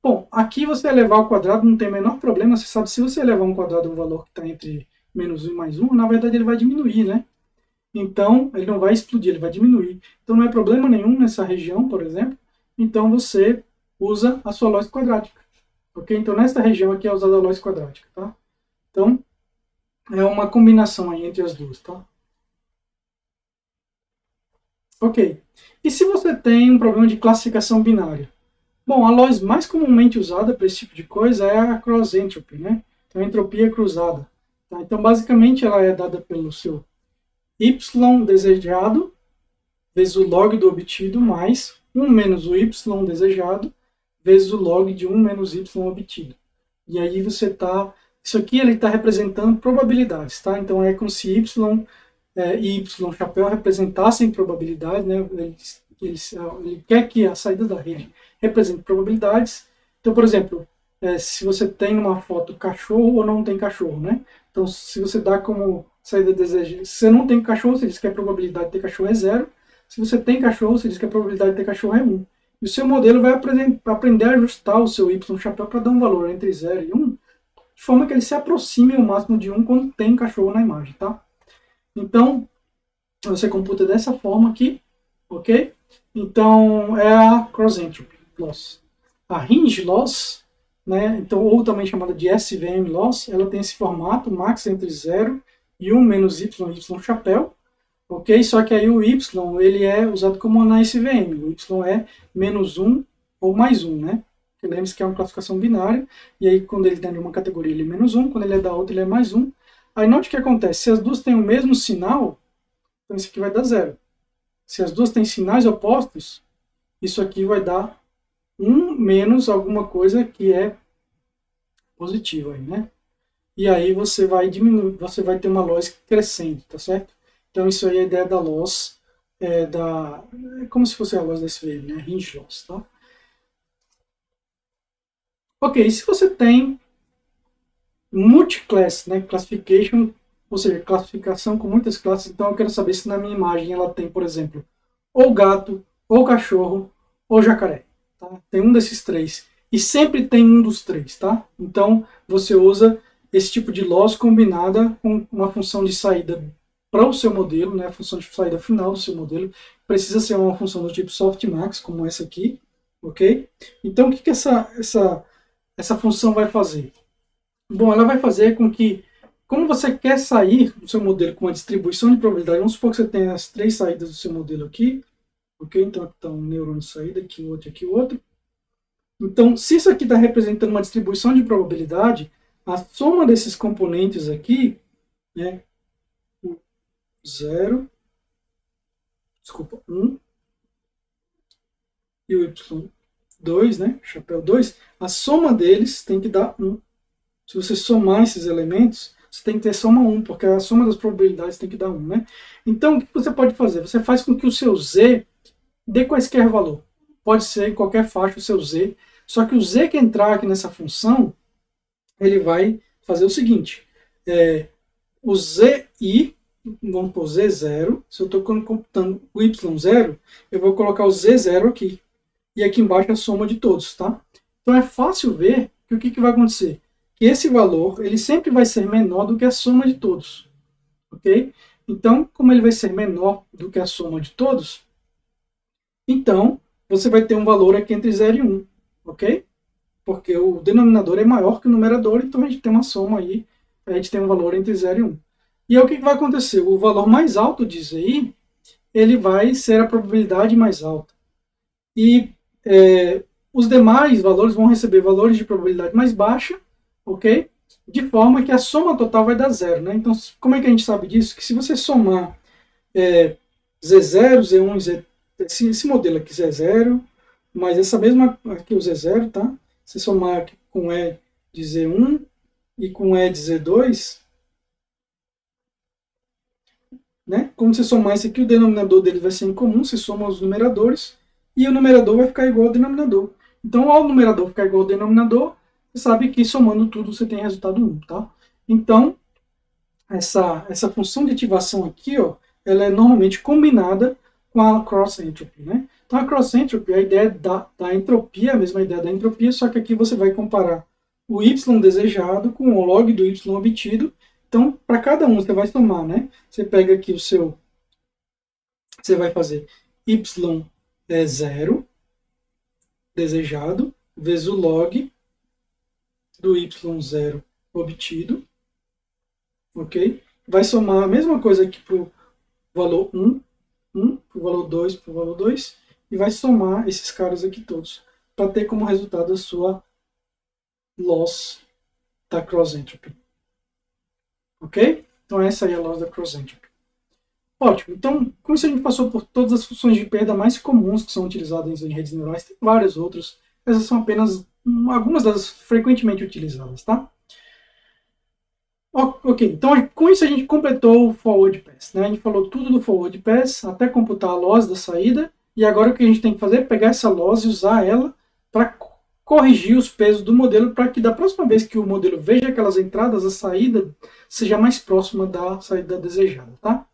bom, aqui você elevar ao quadrado não tem o menor problema, você sabe, se você elevar ao quadrado um valor que está entre menos 1 e mais 1, na verdade ele vai diminuir, né? Então, ele não vai explodir, ele vai diminuir. Então, não é problema nenhum nessa região, por exemplo. Então, você usa a sua Loss quadrática. Ok? Então, nesta região aqui é usada a Loss quadrática, tá? Então, é uma combinação aí entre as duas, tá? Ok. E se você tem um problema de classificação binária? Bom, a Loss mais comumente usada para esse tipo de coisa é a cross entropy, né? Então, a entropia cruzada. Tá? Então, basicamente, ela é dada pelo seu y desejado vezes o log do obtido mais 1 menos o y desejado vezes o log de 1 menos y obtido. E aí você está... Isso aqui ele está representando probabilidades, tá? Então é como se y e y chapéu representassem probabilidades, né? Ele quer que a saída da rede represente probabilidades. Então, por exemplo, se você tem uma foto cachorro ou não tem cachorro, né? Então, se você dá como saída desejada, se você não tem cachorro, você diz que a probabilidade de ter cachorro é 0. Se você tem cachorro, você diz que a probabilidade de ter cachorro é 1. E o seu modelo vai aprender a ajustar o seu y chapéu para dar um valor entre 0 e 1, de forma que ele se aproxime ao máximo de 1 quando tem cachorro na imagem, tá? Então, você computa dessa forma aqui, ok? Então, é a cross entropy loss. A hinge loss, né, então, ou também chamada de SVM loss, ela tem esse formato, max entre 0 e 1 menos y chapéu, ok? Só que aí o y ele é usado como na SVM, o y é menos 1 ou mais 1, né? Lembre-se que é uma classificação binária, e aí quando ele tem de uma categoria ele é menos 1, quando ele é da outra ele é mais 1. Aí note o que acontece, se as duas têm o mesmo sinal, então isso aqui vai dar 0. Se as duas têm sinais opostos, isso aqui vai dar 1 menos alguma coisa que é positiva aí, né? E aí você vai diminuir, você vai ter uma loss crescendo, tá certo? Então isso aí é a ideia da loss, é como se fosse a loss da SVM, né? Hinge loss, tá? Ok, e se você tem multiclass, né? Classification, ou seja, classificação com muitas classes, então eu quero saber se na minha imagem ela tem, por exemplo, ou gato, ou cachorro, ou jacaré. Tá? Tem um desses três. E sempre tem um dos três, tá? Então você usa esse tipo de loss combinada com uma função de saída para o seu modelo, né? A função de saída final do seu modelo. Precisa ser uma função do tipo softmax, como essa aqui, ok? Então o que essa função vai fazer? Bom, ela vai fazer com que, como você quer sair do seu modelo com uma distribuição de probabilidade, vamos supor que você tem as três saídas do seu modelo aqui, ok? Então aqui está um neurônio de saída, aqui o outro, aqui o outro. Então, se isso aqui está representando uma distribuição de probabilidade, a soma desses componentes aqui é 1 e o y2, né, chapéu 2, a soma deles tem que dar 1. Se você somar esses elementos, você tem que ter soma 1, porque a soma das probabilidades tem que dar 1, né? Então, o que você pode fazer? Você faz com que o seu z dê quaisquer valor. Pode ser em qualquer faixa o seu z, só que o z que entrar aqui nessa função, ele vai fazer o seguinte, o ZI, vamos pôr Z0, se eu estou computando o Y0, eu vou colocar o Z0 aqui, e aqui embaixo a soma de todos, tá? Então é fácil ver que o que vai acontecer? Que esse valor, ele sempre vai ser menor do que a soma de todos, ok? Então, como ele vai ser menor do que a soma de todos, então você vai ter um valor aqui entre 0 e 1, ok? Porque o denominador é maior que o numerador, então a gente tem uma soma aí, a gente tem um valor entre 0 e 1. E aí o que vai acontecer? O valor mais alto disso aí, ele vai ser a probabilidade mais alta. E os demais valores vão receber valores de probabilidade mais baixa, ok? De forma que a soma total vai dar zero, né? Então, como é que a gente sabe disso? Que se você somar Z0, Z1, Z... Esse modelo aqui Z0, mas essa mesma aqui o Z0, tá? Se somar aqui com E de Z1 e com E de Z2, né? Como você somar esse aqui, o denominador dele vai ser em comum, você soma os numeradores, e o numerador vai ficar igual ao denominador. Então, ao numerador ficar igual ao denominador, você sabe que somando tudo você tem resultado 1, tá? Então, essa função de ativação aqui, ó, ela é normalmente combinada com a cross entropy, né? Então, a cross entropy, a ideia da entropia, a mesma ideia da entropia, só que aqui você vai comparar o y desejado com o log do y obtido. Então, para cada um você vai somar, né? Você pega aqui o seu, você vai fazer y é 0 desejado vezes o log do y0 obtido, ok? Vai somar a mesma coisa aqui para o valor 1, para o valor 2, para o valor 2, e vai somar esses caras aqui todos, para ter como resultado a sua loss da cross entropy. Ok? Então essa aí é a loss da cross entropy. Ótimo, então com isso a gente passou por todas as funções de perda mais comuns que são utilizadas em redes neurais, tem várias outras, essas são apenas algumas das frequentemente utilizadas, tá? Ok, então com isso a gente completou o forward pass, né? A gente falou tudo do forward pass, até computar a loss da saída, e agora o que a gente tem que fazer é pegar essa loss e usar ela para corrigir os pesos do modelo, para que da próxima vez que o modelo veja aquelas entradas, a saída seja mais próxima da saída desejada, tá?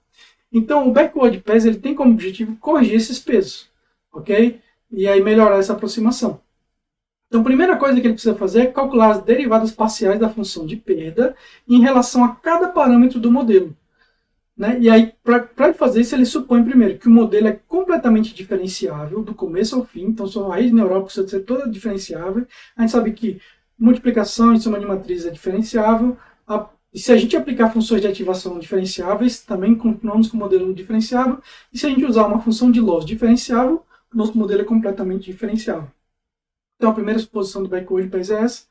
Então o backward pass ele tem como objetivo corrigir esses pesos, ok? E aí melhorar essa aproximação. Então, a primeira coisa que ele precisa fazer é calcular as derivadas parciais da função de perda em relação a cada parâmetro do modelo. Né? E aí, para fazer isso, ele supõe primeiro que o modelo é completamente diferenciável, do começo ao fim, então sua rede neural precisa ser toda diferenciável. A gente sabe que multiplicação em soma de matriz é diferenciável, e se a gente aplicar funções de ativação diferenciáveis, também continuamos com o modelo diferenciável, e se a gente usar uma função de loss diferenciável, o nosso modelo é completamente diferenciável. Então, a primeira suposição do backward pass é essa.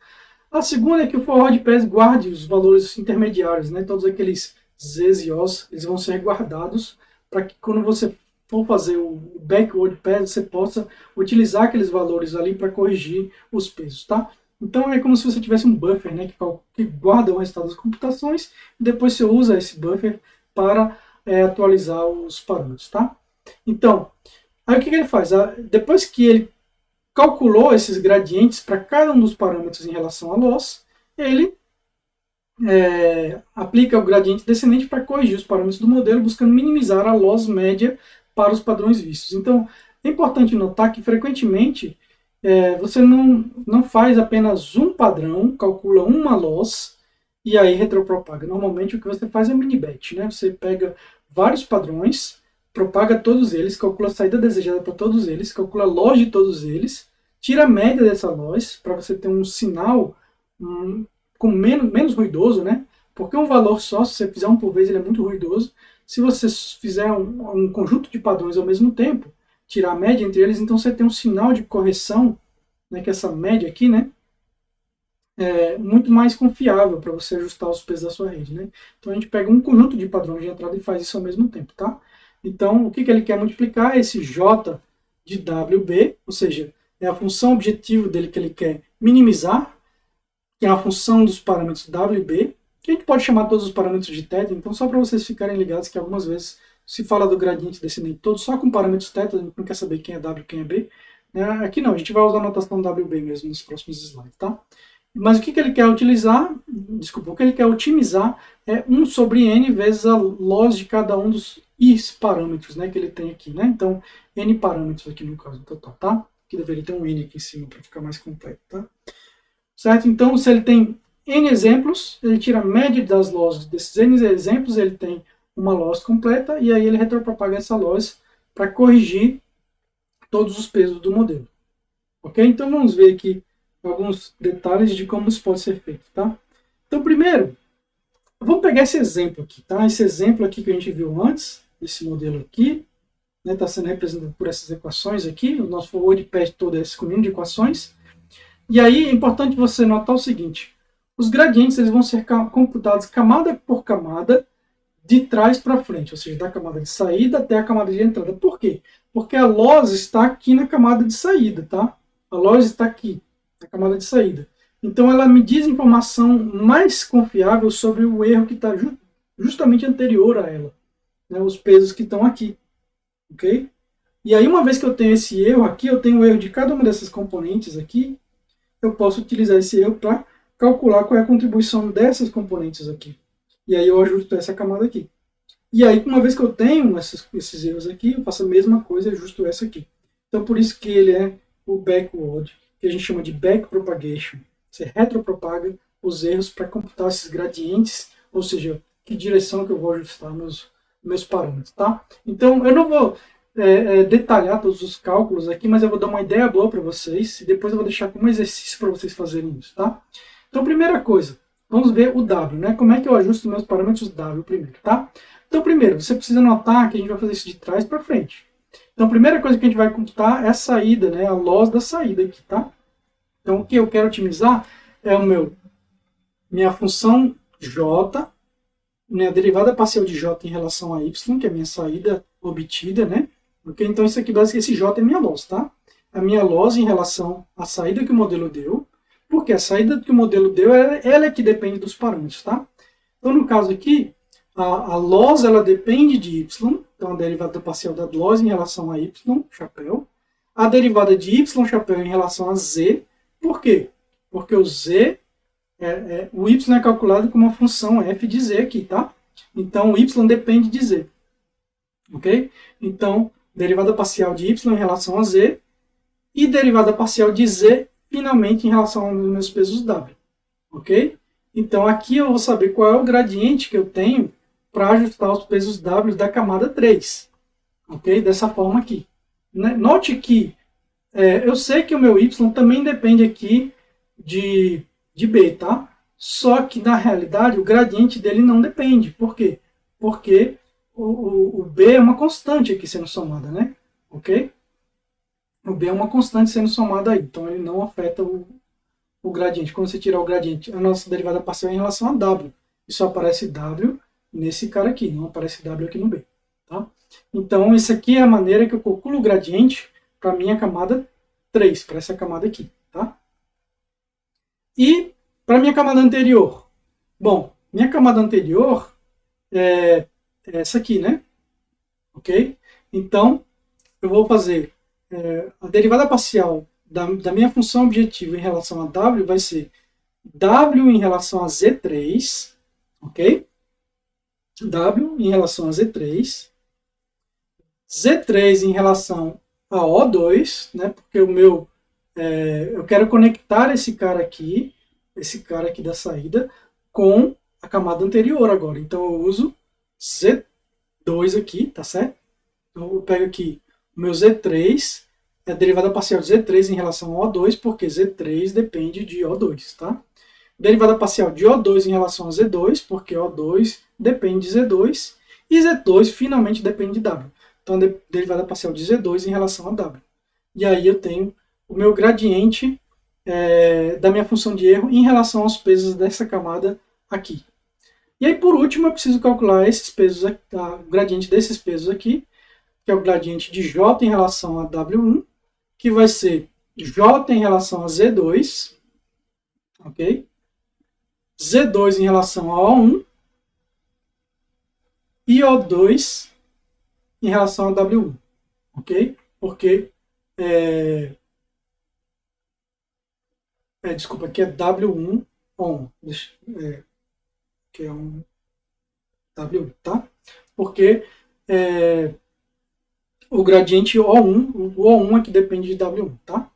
A segunda é que o forward pass guarde os valores intermediários, né? Todos aqueles Z's e O's, eles vão ser guardados para que quando você for fazer o backward pass, você possa utilizar aqueles valores ali para corrigir os pesos, tá? Então, é como se você tivesse um buffer, né? Que guarda o resultado das computações e depois você usa esse buffer para atualizar os parâmetros, tá? Então, aí o que ele faz? Depois que ele calculou esses gradientes para cada um dos parâmetros em relação a loss, ele aplica o gradiente descendente para corrigir os parâmetros do modelo, buscando minimizar a loss média para os padrões vistos. Então, é importante notar que, frequentemente, você não faz apenas um padrão, calcula uma loss e aí retropropaga. Normalmente, o que você faz é mini-batch, né? Você pega vários padrões, propaga todos eles, calcula a saída desejada para todos eles, calcula a loss de todos eles, tira a média dessa loss para você ter um sinal com menos ruidoso, né? Porque um valor só, se você fizer um por vez, ele é muito ruidoso. Se você fizer um conjunto de padrões ao mesmo tempo, tirar a média entre eles, então você tem um sinal de correção, né, que é essa média aqui, né? Muito mais confiável para você ajustar os pesos da sua rede, né? Então a gente pega um conjunto de padrões de entrada e faz isso ao mesmo tempo, tá? Então, o que ele quer multiplicar é esse J de WB, ou seja, é a função objetivo dele que ele quer minimizar, que é a função dos parâmetros WB, que a gente pode chamar todos os parâmetros de θ, então só para vocês ficarem ligados que algumas vezes se fala do gradiente descendente todo só com parâmetros θ, a gente não quer saber quem é W e quem é B. Aqui não, a gente vai usar a notação WB mesmo nos próximos slides, tá? Mas o que ele quer utilizar, desculpa, o que ele quer otimizar é 1 sobre n vezes a loss de cada um dos is parâmetros, né, que ele tem aqui, né? Então, n parâmetros aqui no caso total, tá? Que deveria ter um n aqui em cima para ficar mais completo, tá? Certo? Então, se ele tem n exemplos, ele tira a média das losses desses n exemplos, ele tem uma loss completa, e aí ele retropropaga essa loss para corrigir todos os pesos do modelo. Ok? Então, vamos ver aqui alguns detalhes de como isso pode ser feito, tá? Então, primeiro, vamos pegar esse exemplo aqui, tá? Esse exemplo aqui que a gente viu antes, esse modelo aqui, está sendo representado por essas equações aqui, o nosso WordPad todo é esse conjunto de equações. E aí é importante você notar o seguinte, os gradientes eles vão ser computados camada por camada, de trás para frente, ou seja, da camada de saída até a camada de entrada. Por quê? Porque a loss está aqui na camada de saída, tá? A loss está aqui, na camada de saída. Então ela me diz informação mais confiável sobre o erro que está justamente anterior a ela, né? Os pesos que estão aqui, ok? E aí uma vez que eu tenho esse erro aqui, eu tenho o erro de cada uma dessas componentes aqui, eu posso utilizar esse erro para calcular qual é a contribuição dessas componentes aqui. E aí eu ajusto essa camada aqui. E aí, uma vez que eu tenho esses erros aqui, eu faço a mesma coisa e ajusto essa aqui. Então, por isso que ele é o backward, que a gente chama de backpropagation. Você retropropaga os erros para computar esses gradientes, ou seja, que direção que eu vou ajustar meus parâmetros, tá? Então, eu não vou detalhar todos os cálculos aqui, mas eu vou dar uma ideia boa para vocês e depois eu vou deixar como exercício para vocês fazerem isso, tá? Então, primeira coisa, vamos ver o W, né? Como é que eu ajusto meus parâmetros W primeiro, tá? Então, primeiro, você precisa notar que a gente vai fazer isso de trás para frente. Então, a primeira coisa que a gente vai computar é a saída, né? A loss da saída aqui, tá? Então, o que eu quero otimizar é minha função J, minha derivada parcial de J em relação a Y, que é a minha saída obtida, né? Okay? Então, isso aqui, basicamente, esse J é minha loss, tá? A minha loss em relação à saída que o modelo deu, porque a saída que o modelo deu, ela é que depende dos parâmetros, tá? Então, no caso aqui, a loss ela depende de y, então a derivada parcial da loss em relação a y, chapéu. A derivada de y, chapéu, em relação a z. Por quê? Porque o z, o y é calculado com uma função f de z aqui, tá? Então o y depende de z. Ok? Então, derivada parcial de y em relação a z e derivada parcial de z, finalmente, em relação aos meus pesos w. Ok? Então aqui eu vou saber qual é o gradiente que eu tenho para ajustar os pesos W da camada 3. Ok? Dessa forma aqui. Note que eu sei que o meu Y também depende aqui de B, tá? Só que na realidade o gradiente dele não depende. Por quê? Porque o B é uma constante aqui sendo somada, né? Ok? O B é uma constante sendo somada aí, então ele não afeta o gradiente. Quando você tirar o gradiente, a nossa derivada parcial é em relação a W. E só aparece W nesse cara aqui, não aparece W aqui no B. Tá? Então, isso aqui é a maneira que eu calculo o gradiente para a minha camada 3, para essa camada aqui. Tá? E para a minha camada anterior? Bom, minha camada anterior é essa aqui, né? Ok? Então, eu vou fazer a derivada parcial da minha função objetivo em relação a W vai ser W em relação a Z3, ok? W em relação a Z3, Z3 em relação a O2, né? Porque eu quero conectar esse cara aqui da saída, com a camada anterior agora. Então eu uso Z2 aqui, tá certo? Então eu pego aqui o meu Z3, é a derivada parcial de Z3 em relação a O2, porque Z3 depende de O2, tá? Derivada parcial de O2 em relação a Z2, porque O2 depende de Z2, e Z2 finalmente depende de W. Então, a derivada parcial de Z2 em relação a W. E aí eu tenho o meu gradiente da minha função de erro em relação aos pesos dessa camada aqui. E aí, por último, eu preciso calcular esses pesos, o gradiente desses pesos aqui, que é o gradiente de J em relação a W1, que vai ser J em relação a Z2, ok? Z2 em relação a O1 e O2 em relação a W1, ok? Porque Desculpa, aqui é W1 on, que é um W1, tá? Porque o gradiente O1, o O1 é que depende de W1, tá?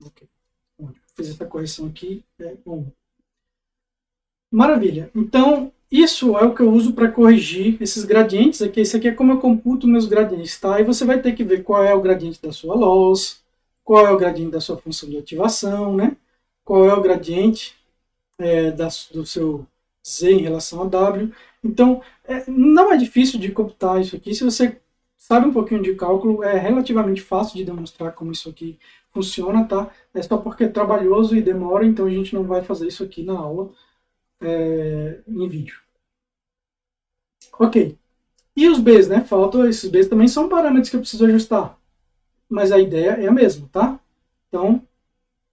Ok. Fiz essa correção aqui, O1. Maravilha. Então, isso é o que eu uso para corrigir esses gradientes aqui. Isso aqui é como eu computo meus gradientes, tá? E você vai ter que ver qual é o gradiente da sua loss, qual é o gradiente da sua função de ativação, né? Qual é o gradiente do seu Z em relação a W. Então, não é difícil de computar isso aqui. Se você sabe um pouquinho de cálculo, é relativamente fácil de demonstrar como isso aqui funciona, tá? É só porque é trabalhoso e demora, então a gente não vai fazer isso aqui na aula em vídeo. Ok. E os Bs, né? Faltam esses Bs também são parâmetros que eu preciso ajustar. Mas a ideia é a mesma, tá? Então,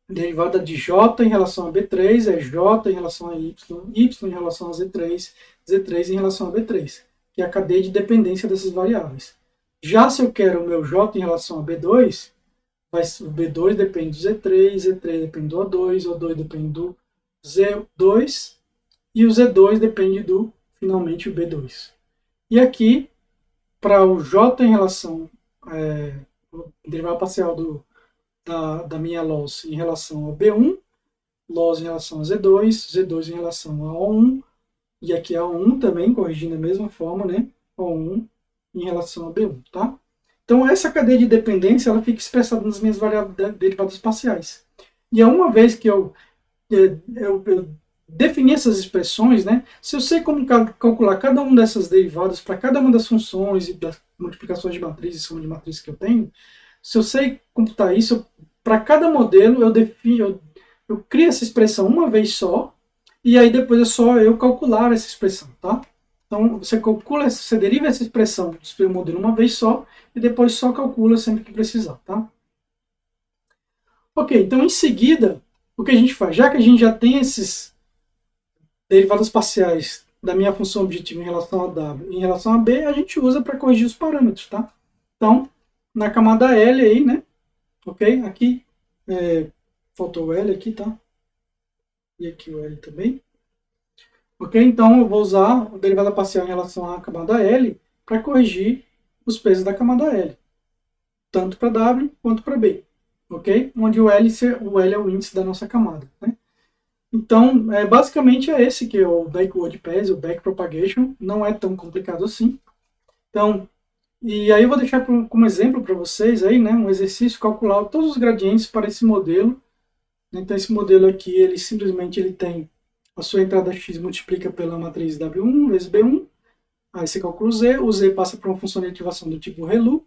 derivada de J em relação a B3 é J em relação a Y, Y em relação a Z3, Z3 em relação a B3, que é a cadeia de dependência dessas variáveis. Já se eu quero o meu J em relação a B2, o B2 depende do Z3, Z3 depende do O2, O2 depende do Z2 e o Z2 depende do, finalmente, o B2. E aqui, para o J em relação, derivada parcial da minha loss em relação ao B1, loss em relação a Z2, Z2 em relação a O1, e aqui a O1 também, corrigindo da mesma forma, né? O1 em relação ao B1, tá? Então, essa cadeia de dependência, ela fica expressada nas minhas variáveis derivadas parciais. E uma vez que eu definir essas expressões, né? Se eu sei como calcular cada uma dessas derivadas para cada uma das funções e das multiplicações de matrizes e soma de matrizes que eu tenho, se eu sei computar isso, para cada modelo eu crio essa expressão uma vez só, e aí depois é só eu calcular essa expressão, tá? Então você deriva essa expressão do seu modelo uma vez só, e depois só calcula sempre que precisar, tá? Ok, então em seguida, o que a gente faz? Já que a gente já tem esses derivadas parciais da minha função objetiva em relação a W e em relação a B, a gente usa para corrigir os parâmetros, tá? Então, na camada L aí, né? Ok? Aqui, faltou o L aqui, tá? E aqui o L também. Ok? Então, eu vou usar a derivada parcial em relação à camada L para corrigir os pesos da camada L. Tanto para W quanto para B. Ok? Onde o L é o índice da nossa camada, né? Então, basicamente é esse que é o backward pass, o backpropagation, não é tão complicado assim. Então, e aí eu vou deixar como exemplo para vocês aí, né, um exercício calcular todos os gradientes para esse modelo. Então esse modelo aqui, ele simplesmente tem a sua entrada x multiplica pela matriz W1 vezes B1, aí você calcula o Z passa para uma função de ativação do tipo ReLU,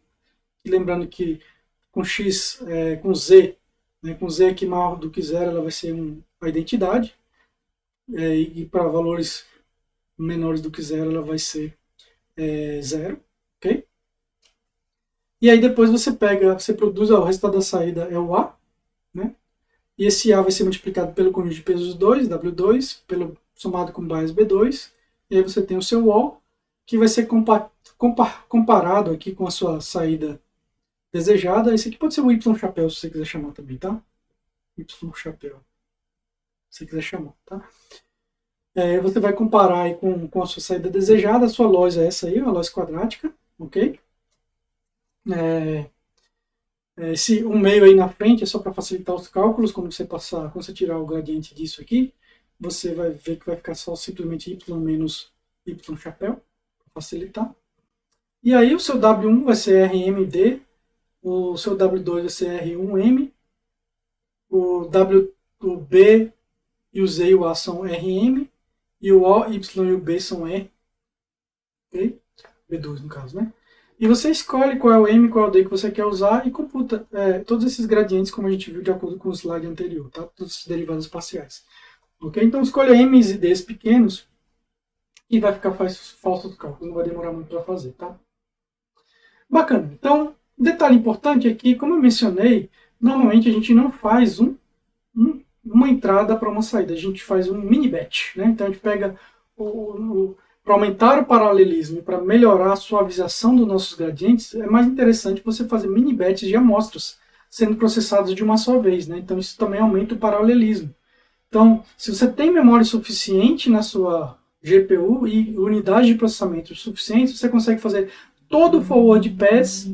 e lembrando que com x, com Z, né, com Z aqui maior do que zero, ela vai ser a identidade, e para valores menores do que zero, ela vai ser zero, ok? E aí depois você produz o resultado da saída é o A, né? E esse A vai ser multiplicado pelo conjunto de pesos 2, W2, somado com base B2, e aí você tem o seu O, que vai ser comparado aqui com a sua saída desejada. Esse aqui pode ser o Y chapéu, se você quiser chamar também, tá? Y chapéu, se você quiser chamar, tá? Você vai comparar aí com a sua saída desejada, a sua loss é essa aí, a loss quadrática, ok? Esse meio aí na frente é só para facilitar os cálculos. Quando você tirar o gradiente disso aqui, você vai ver que vai ficar só simplesmente y menos y chapéu, para facilitar. E aí o seu W1 vai ser RMD, o seu W2 vai ser R1M, o B e o Z e o A são RM, e o O, Y e o B são R, ok? B2 no caso, né? E você escolhe qual é o M, qual é o D que você quer usar e computa todos esses gradientes, como a gente viu de acordo com o slide anterior, tá? Todos esses derivados parciais. Ok? Então escolha M's e D's pequenos e vai ficar fácil do cálculo, não vai demorar muito para fazer, tá? Bacana. Então, detalhe importante é que, como eu mencionei, normalmente a gente não faz uma entrada para uma saída, a gente faz um mini batch, né? Então a gente pega para aumentar o paralelismo e para melhorar a suavização dos nossos gradientes, é mais interessante você fazer mini batches de amostras sendo processados de uma só vez, né? Então isso também aumenta o paralelismo. Então, se você tem memória suficiente na sua GPU e unidade de processamento suficiente, você consegue fazer todo o forward pass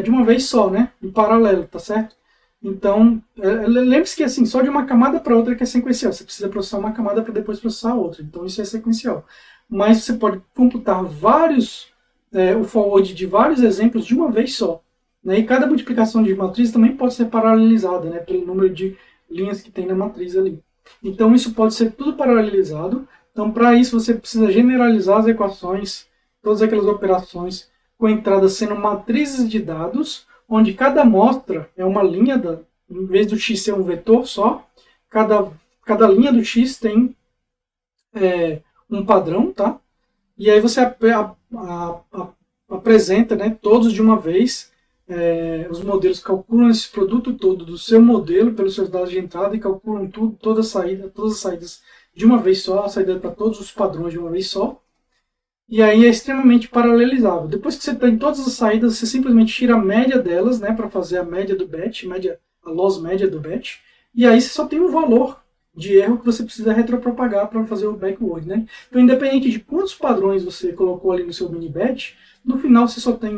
de uma vez só, né? Em paralelo, tá certo? Então, lembre-se que assim, só de uma camada para outra que é sequencial. Você precisa processar uma camada para depois processar a outra. Então, isso é sequencial. Mas você pode computar o forward de vários exemplos de uma vez só. Né? E cada multiplicação de matriz também pode ser paralelizada, né? Pelo número de linhas que tem na matriz ali. Então, isso pode ser tudo paralelizado. Então, para isso, você precisa generalizar as equações, todas aquelas operações com entradas sendo matrizes de dados, onde cada amostra é uma linha, em vez do x ser um vetor só, cada linha do x tem um padrão, tá? E aí você apresenta, né, todos de uma vez. Os modelos calculam esse produto todo do seu modelo pelos seus dados de entrada e calculam todas as saídas de uma vez só, a saída para todos os padrões de uma vez só. E aí é extremamente paralelizável. Depois que você tem todas as saídas, você simplesmente tira a média delas, né, para fazer a média do batch, a loss média do batch. E aí você só tem um valor de erro que você precisa retropropagar para fazer o backward, né? Então, independente de quantos padrões você colocou ali no seu mini batch, no final você só tem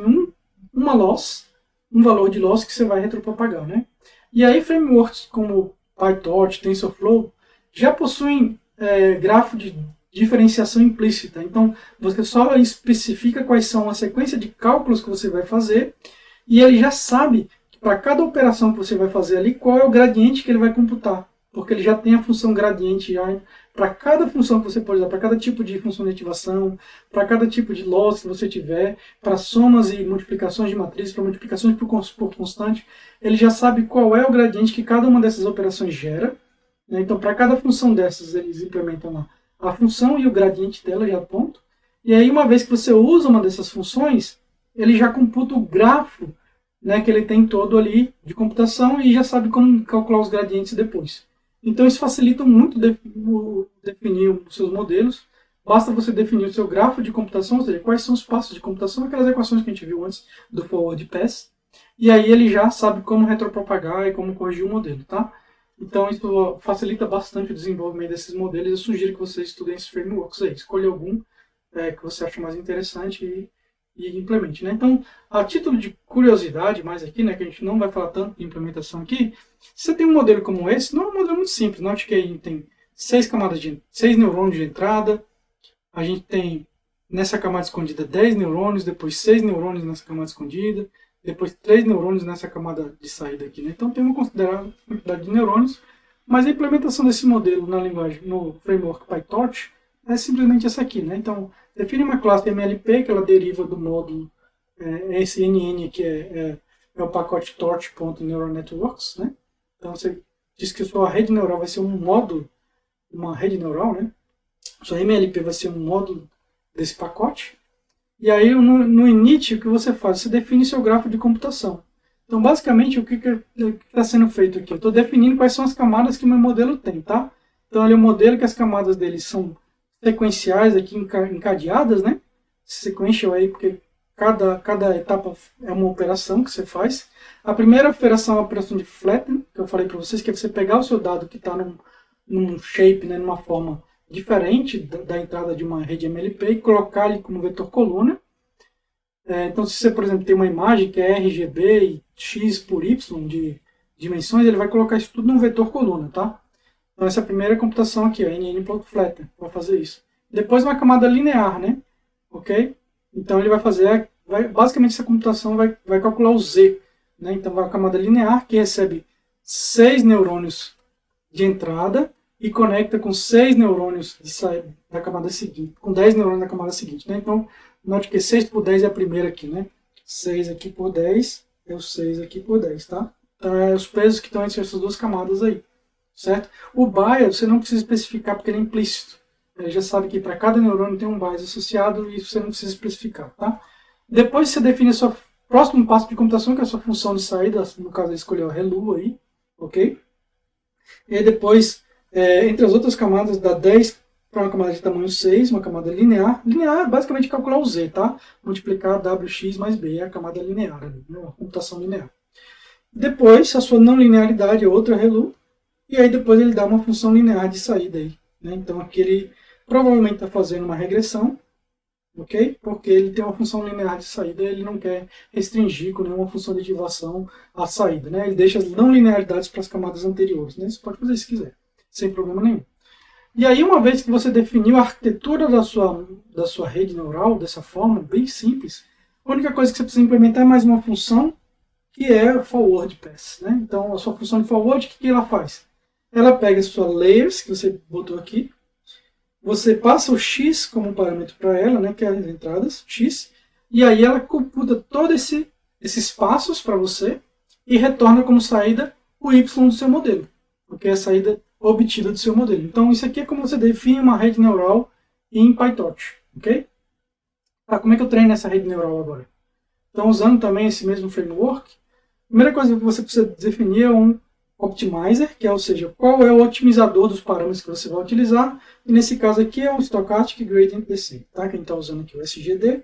uma loss, um valor de loss que você vai retropropagar, né? E aí frameworks como PyTorch, TensorFlow já possuem grafo de diferenciação implícita. Então, você só especifica quais são a sequência de cálculos que você vai fazer e ele já sabe que para cada operação que você vai fazer ali, qual é o gradiente que ele vai computar. Porque ele já tem a função gradiente para cada função que você pode usar, para cada tipo de função de ativação, para cada tipo de loss que você tiver, para somas e multiplicações de matrizes, para multiplicações por constante, ele já sabe qual é o gradiente que cada uma dessas operações gera. Né? Então, para cada função dessas, eles implementam lá a função e o gradiente dela, já ponto. E aí, uma vez que você usa uma dessas funções, ele já computa o grafo, né, que ele tem todo ali de computação e já sabe como calcular os gradientes depois. Então, isso facilita muito definir os seus modelos. Basta você definir o seu grafo de computação, ou seja, quais são os passos de computação, aquelas equações que a gente viu antes do forward pass. E aí ele já sabe como retropropagar e como corrigir o modelo, tá? Então, isso facilita bastante o desenvolvimento desses modelos. Eu sugiro que você estude esses frameworks aí. Escolha algum que você acha mais interessante e implemente. Né? Então, a título de curiosidade, mais aqui, né, que a gente não vai falar tanto de implementação aqui, se você tem um modelo como esse, não é um modelo muito simples. Note que a gente tem 6 neurônios de entrada, a gente tem nessa camada escondida 10 neurônios, depois 6 neurônios nessa camada escondida, depois 3 neurônios nessa camada de saída aqui. Né? Então tem uma considerável quantidade de neurônios, mas a implementação desse modelo no framework PyTorch é simplesmente essa aqui. Né? Então, define uma classe MLP, que ela deriva do módulo esse NN, que é o pacote torch.neural-networks. Né? Então você diz que a sua rede neural vai ser um módulo, uma rede neural, né? Sua MLP vai ser um módulo desse pacote. E aí, no init, o que você faz? Você define seu grafo de computação. Então, basicamente, o que está sendo feito aqui? Eu estou definindo quais são as camadas que o meu modelo tem, tá? Então, ele é um modelo que as camadas dele são sequenciais, aqui encadeadas, né? Sequential aí, porque cada etapa é uma operação que você faz. A primeira operação é a operação de flatten, que eu falei para vocês, que é você pegar o seu dado que está num shape, né, numa forma diferente da entrada de uma rede MLP e colocar ele como vetor coluna. Então, se você, por exemplo, tem uma imagem que é RGB e X por Y de dimensões, ele vai colocar isso tudo num vetor coluna, tá? Então, essa é a primeira computação aqui, nn.flatten, vai fazer isso. Depois, uma camada linear, né? Ok? Então, ele vai fazer, basicamente, essa computação vai calcular o Z. Né? Então, vai a camada linear, que recebe 6 neurônios de entrada, e conecta com 6 neurônios da camada seguinte, com 10 neurônios da camada seguinte. Né? Então, note que 6 por 10 é a primeira aqui, né? 6 aqui por 10 é o 6 aqui por 10, tá? Então, é os pesos que estão entre essas duas camadas aí, certo? O bias você não precisa especificar porque ele é implícito. Ele já sabe que para cada neurônio tem um bias associado e você não precisa especificar, tá? Depois você define o seu próximo passo de computação, que é a sua função de saída, no caso ele escolheu a ReLU aí, ok? E aí depois entre as outras camadas, dá 10 para uma camada de tamanho 6, uma camada linear. Linear é basicamente calcular o Z, tá? Multiplicar WX mais B, é a camada linear, né? Uma computação linear. Depois, a sua não linearidade é outra ReLU, e aí depois ele dá uma função linear de saída aí. Né? Então aqui ele provavelmente está fazendo uma regressão, ok? Porque ele tem uma função linear de saída e ele não quer restringir com nenhuma função de ativação a saída. Né? Ele deixa as não linearidades para as camadas anteriores. Né? Você pode fazer se quiser, sem problema nenhum. E aí, uma vez que você definiu a arquitetura da sua rede neural dessa forma, bem simples, a única coisa que você precisa implementar é mais uma função, que é o forward pass. Né? Então, a sua função de forward, o que ela faz? Ela pega a sua layers, que você botou aqui, você passa o x como parâmetro para ela, né, que é as entradas, x, e aí ela computa todos esses passos para você e retorna como saída o y do seu modelo, porque é a saída obtida do seu modelo. Então, isso aqui é como você define uma rede neural em PyTorch, ok? Tá, como é que eu treino essa rede neural agora? Então, usando também esse mesmo framework, a primeira coisa que você precisa definir é um optimizer, que é, ou seja, qual é o otimizador dos parâmetros que você vai utilizar, e nesse caso aqui é o Stochastic Gradient Descent, tá? Quem está usando aqui o SGD.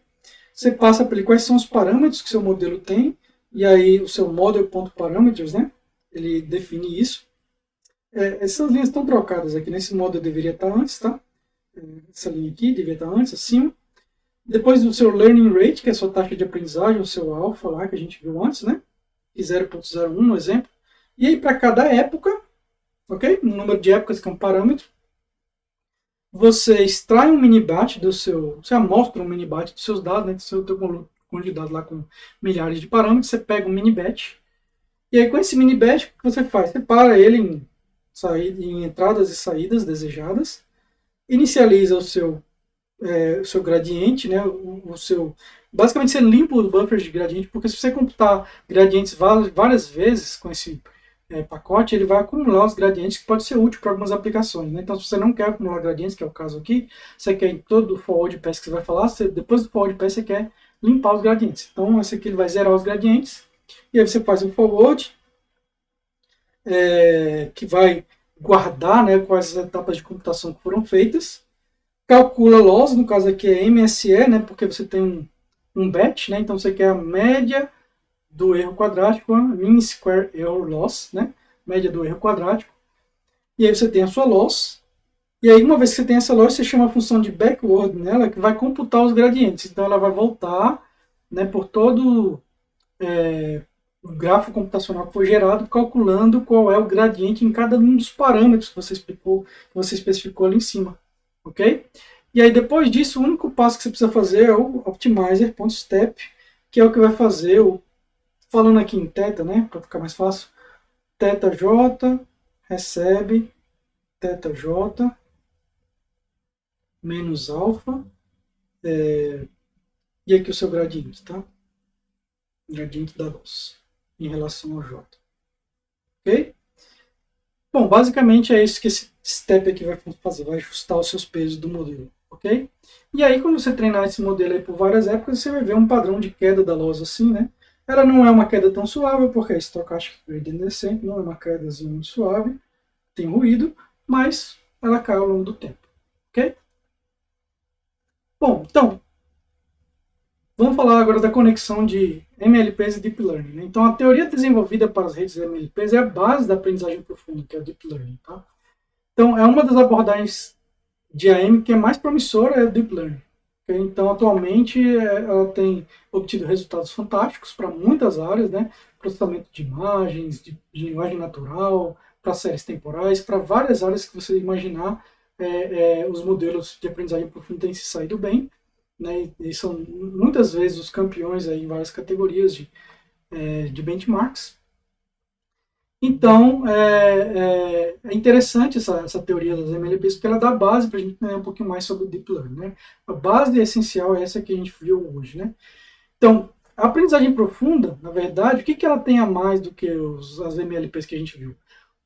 Você passa para ele quais são os parâmetros que seu modelo tem, e aí o seu model.parameters, né? Ele define isso. Essas linhas estão trocadas aqui, nesse model deveria estar antes, tá? Essa linha aqui deveria estar antes, acima. Depois do seu learning rate, que é a sua taxa de aprendizagem, o seu alfa lá, que a gente viu antes, né? 0.01, no exemplo. E aí, para cada época, ok? Um número de épocas que é um parâmetro, você extrai um mini-batch do seu... Você amostra um mini-batch dos seus dados, né? Do seu conjunto de dados lá com milhares de parâmetros, você pega um mini-batch. E aí, com esse mini-batch, o que você faz? Separa ele em entradas e saídas desejadas, inicializa o seu gradiente, né? Basicamente, você limpa os buffers de gradiente, porque se você computar gradientes várias vezes com esse pacote, ele vai acumular os gradientes, que pode ser útil para algumas aplicações. Né? Então, se você não quer acumular gradientes, que é o caso aqui, você quer em todo o forward pass que você vai falar, depois do forward pass você quer limpar os gradientes. Então, esse aqui ele vai zerar os gradientes, e aí você faz um forward, que vai guardar, né, quais as etapas de computação que foram feitas, calcula loss, no caso aqui é MSE, né, porque você tem um batch, né, então você quer a média do erro quadrático, a mean square error loss, né, média do erro quadrático, e aí você tem a sua loss, e aí uma vez que você tem essa loss, você chama a função de backward nela, que vai computar os gradientes, então ela vai voltar, né, por todo o gráfico computacional que foi gerado, calculando qual é o gradiente em cada um dos parâmetros que você especificou ali em cima, ok? E aí depois disso, o único passo que você precisa fazer é o optimizer.step, que é o que vai fazer falando aqui em θ, né, para ficar mais fácil, θj recebe θj menos alfa, e aqui o seu gradiente, tá? Gradiente da luz em relação ao j. Ok? Bom, basicamente é isso que esse step aqui vai fazer, vai ajustar os seus pesos do modelo, ok? E aí, quando você treinar esse modelo aí por várias épocas, você vai ver um padrão de queda da loss assim, né? Ela não é uma queda tão suave, porque é Stochastic Gradient Descent, não é uma quedazinha muito suave, tem ruído, mas ela cai ao longo do tempo, ok? Bom, então, vamos falar agora da conexão de MLPs e Deep Learning. Né? Então, a teoria desenvolvida para as redes MLPs é a base da aprendizagem profunda, que é o Deep Learning. Tá? Então, é uma das abordagens de AM que é mais promissora, é o Deep Learning. Okay? Então, atualmente, ela tem obtido resultados fantásticos para muitas áreas, né? Processamento de imagens, de linguagem natural, para séries temporais, para várias áreas que você imaginar, os modelos de aprendizagem profunda têm se saído bem. Né, e são muitas vezes os campeões aí em várias categorias de benchmarks. Então, é interessante essa teoria das MLPs, porque ela dá base para a gente entender um pouquinho mais sobre o Deep Learning. Né? A base essencial é essa que a gente viu hoje. Né? Então, a aprendizagem profunda, na verdade, o que ela tem a mais do que as MLPs que a gente viu?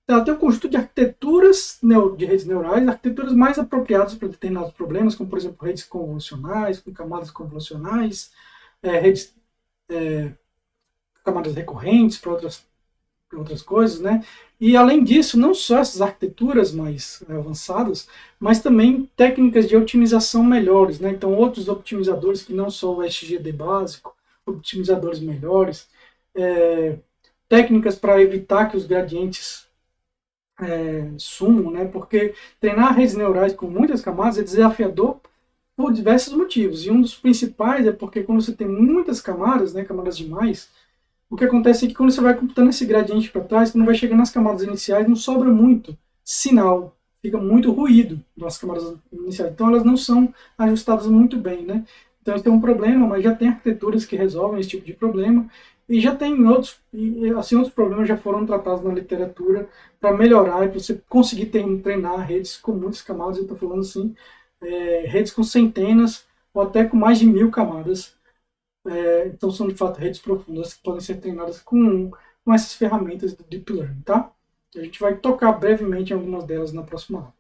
Ela tem um conjunto de arquiteturas de redes neurais, arquiteturas mais apropriadas para determinados problemas, como, por exemplo, redes convolucionais, com camadas convolucionais, redes camadas recorrentes para outras coisas, né? E, além disso, não só essas arquiteturas mais avançadas, mas também técnicas de otimização melhores, né? Então, outros otimizadores que não só o SGD básico, otimizadores melhores, técnicas para evitar que os gradientes sumam, né? Porque treinar redes neurais com muitas camadas é desafiador por diversos motivos. E um dos principais é porque quando você tem muitas camadas, né, camadas demais, o que acontece é que quando você vai computando esse gradiente para trás, quando vai chegando nas camadas iniciais, não sobra muito sinal, fica muito ruído nas camadas iniciais. Então elas não são ajustadas muito bem, né? Então isso é um problema, mas já tem arquiteturas que resolvem esse tipo de problema. E já tem outros, outros problemas já foram tratados na literatura para melhorar e para você conseguir treinar redes com muitas camadas. Eu estou falando assim, redes com centenas ou até com mais de 1000 camadas. Então são de fato redes profundas que podem ser treinadas com essas ferramentas do Deep Learning, tá? A gente vai tocar brevemente em algumas delas na próxima aula.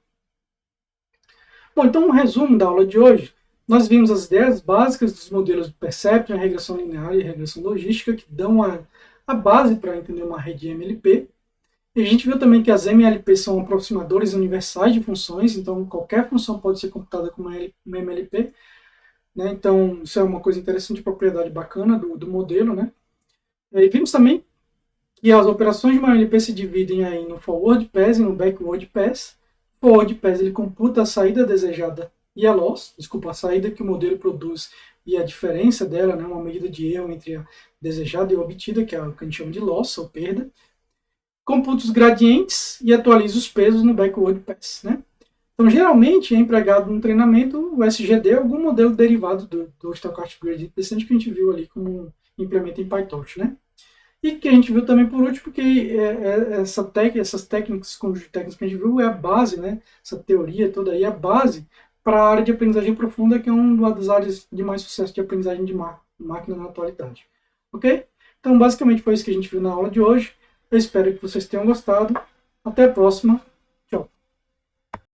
Bom, então um resumo da aula de hoje. Nós vimos as ideias básicas dos modelos de Perceptron, regressão linear e regressão logística, que dão a base para entender uma rede MLP. E a gente viu também que as MLP são aproximadores universais de funções, então qualquer função pode ser computada com uma MLP. Né? Então, isso é uma coisa interessante, propriedade bacana do modelo. Né? E vimos também que as operações de uma MLP se dividem aí no forward pass e no backward pass. O forward pass ele computa a saída desejada e a loss, a saída que o modelo produz e a diferença dela, né, uma medida de erro entre a desejada e a obtida, que é o que a gente chama de loss, ou perda. Computa os gradientes e atualiza os pesos no backward pass. Né? Então, geralmente é empregado no treinamento o SGD, algum modelo derivado do Stochastic Gradient Descent que a gente viu ali como implementa em PyTorch. Né? E que a gente viu também por último que essas técnicas, conjunto de técnicas que a gente viu, é a base, né? Essa teoria toda aí é a base para a área de aprendizagem profunda, que é uma das áreas de mais sucesso de aprendizagem de máquina na atualidade. Ok? Então, basicamente foi isso que a gente viu na aula de hoje. Eu espero que vocês tenham gostado. Até a próxima.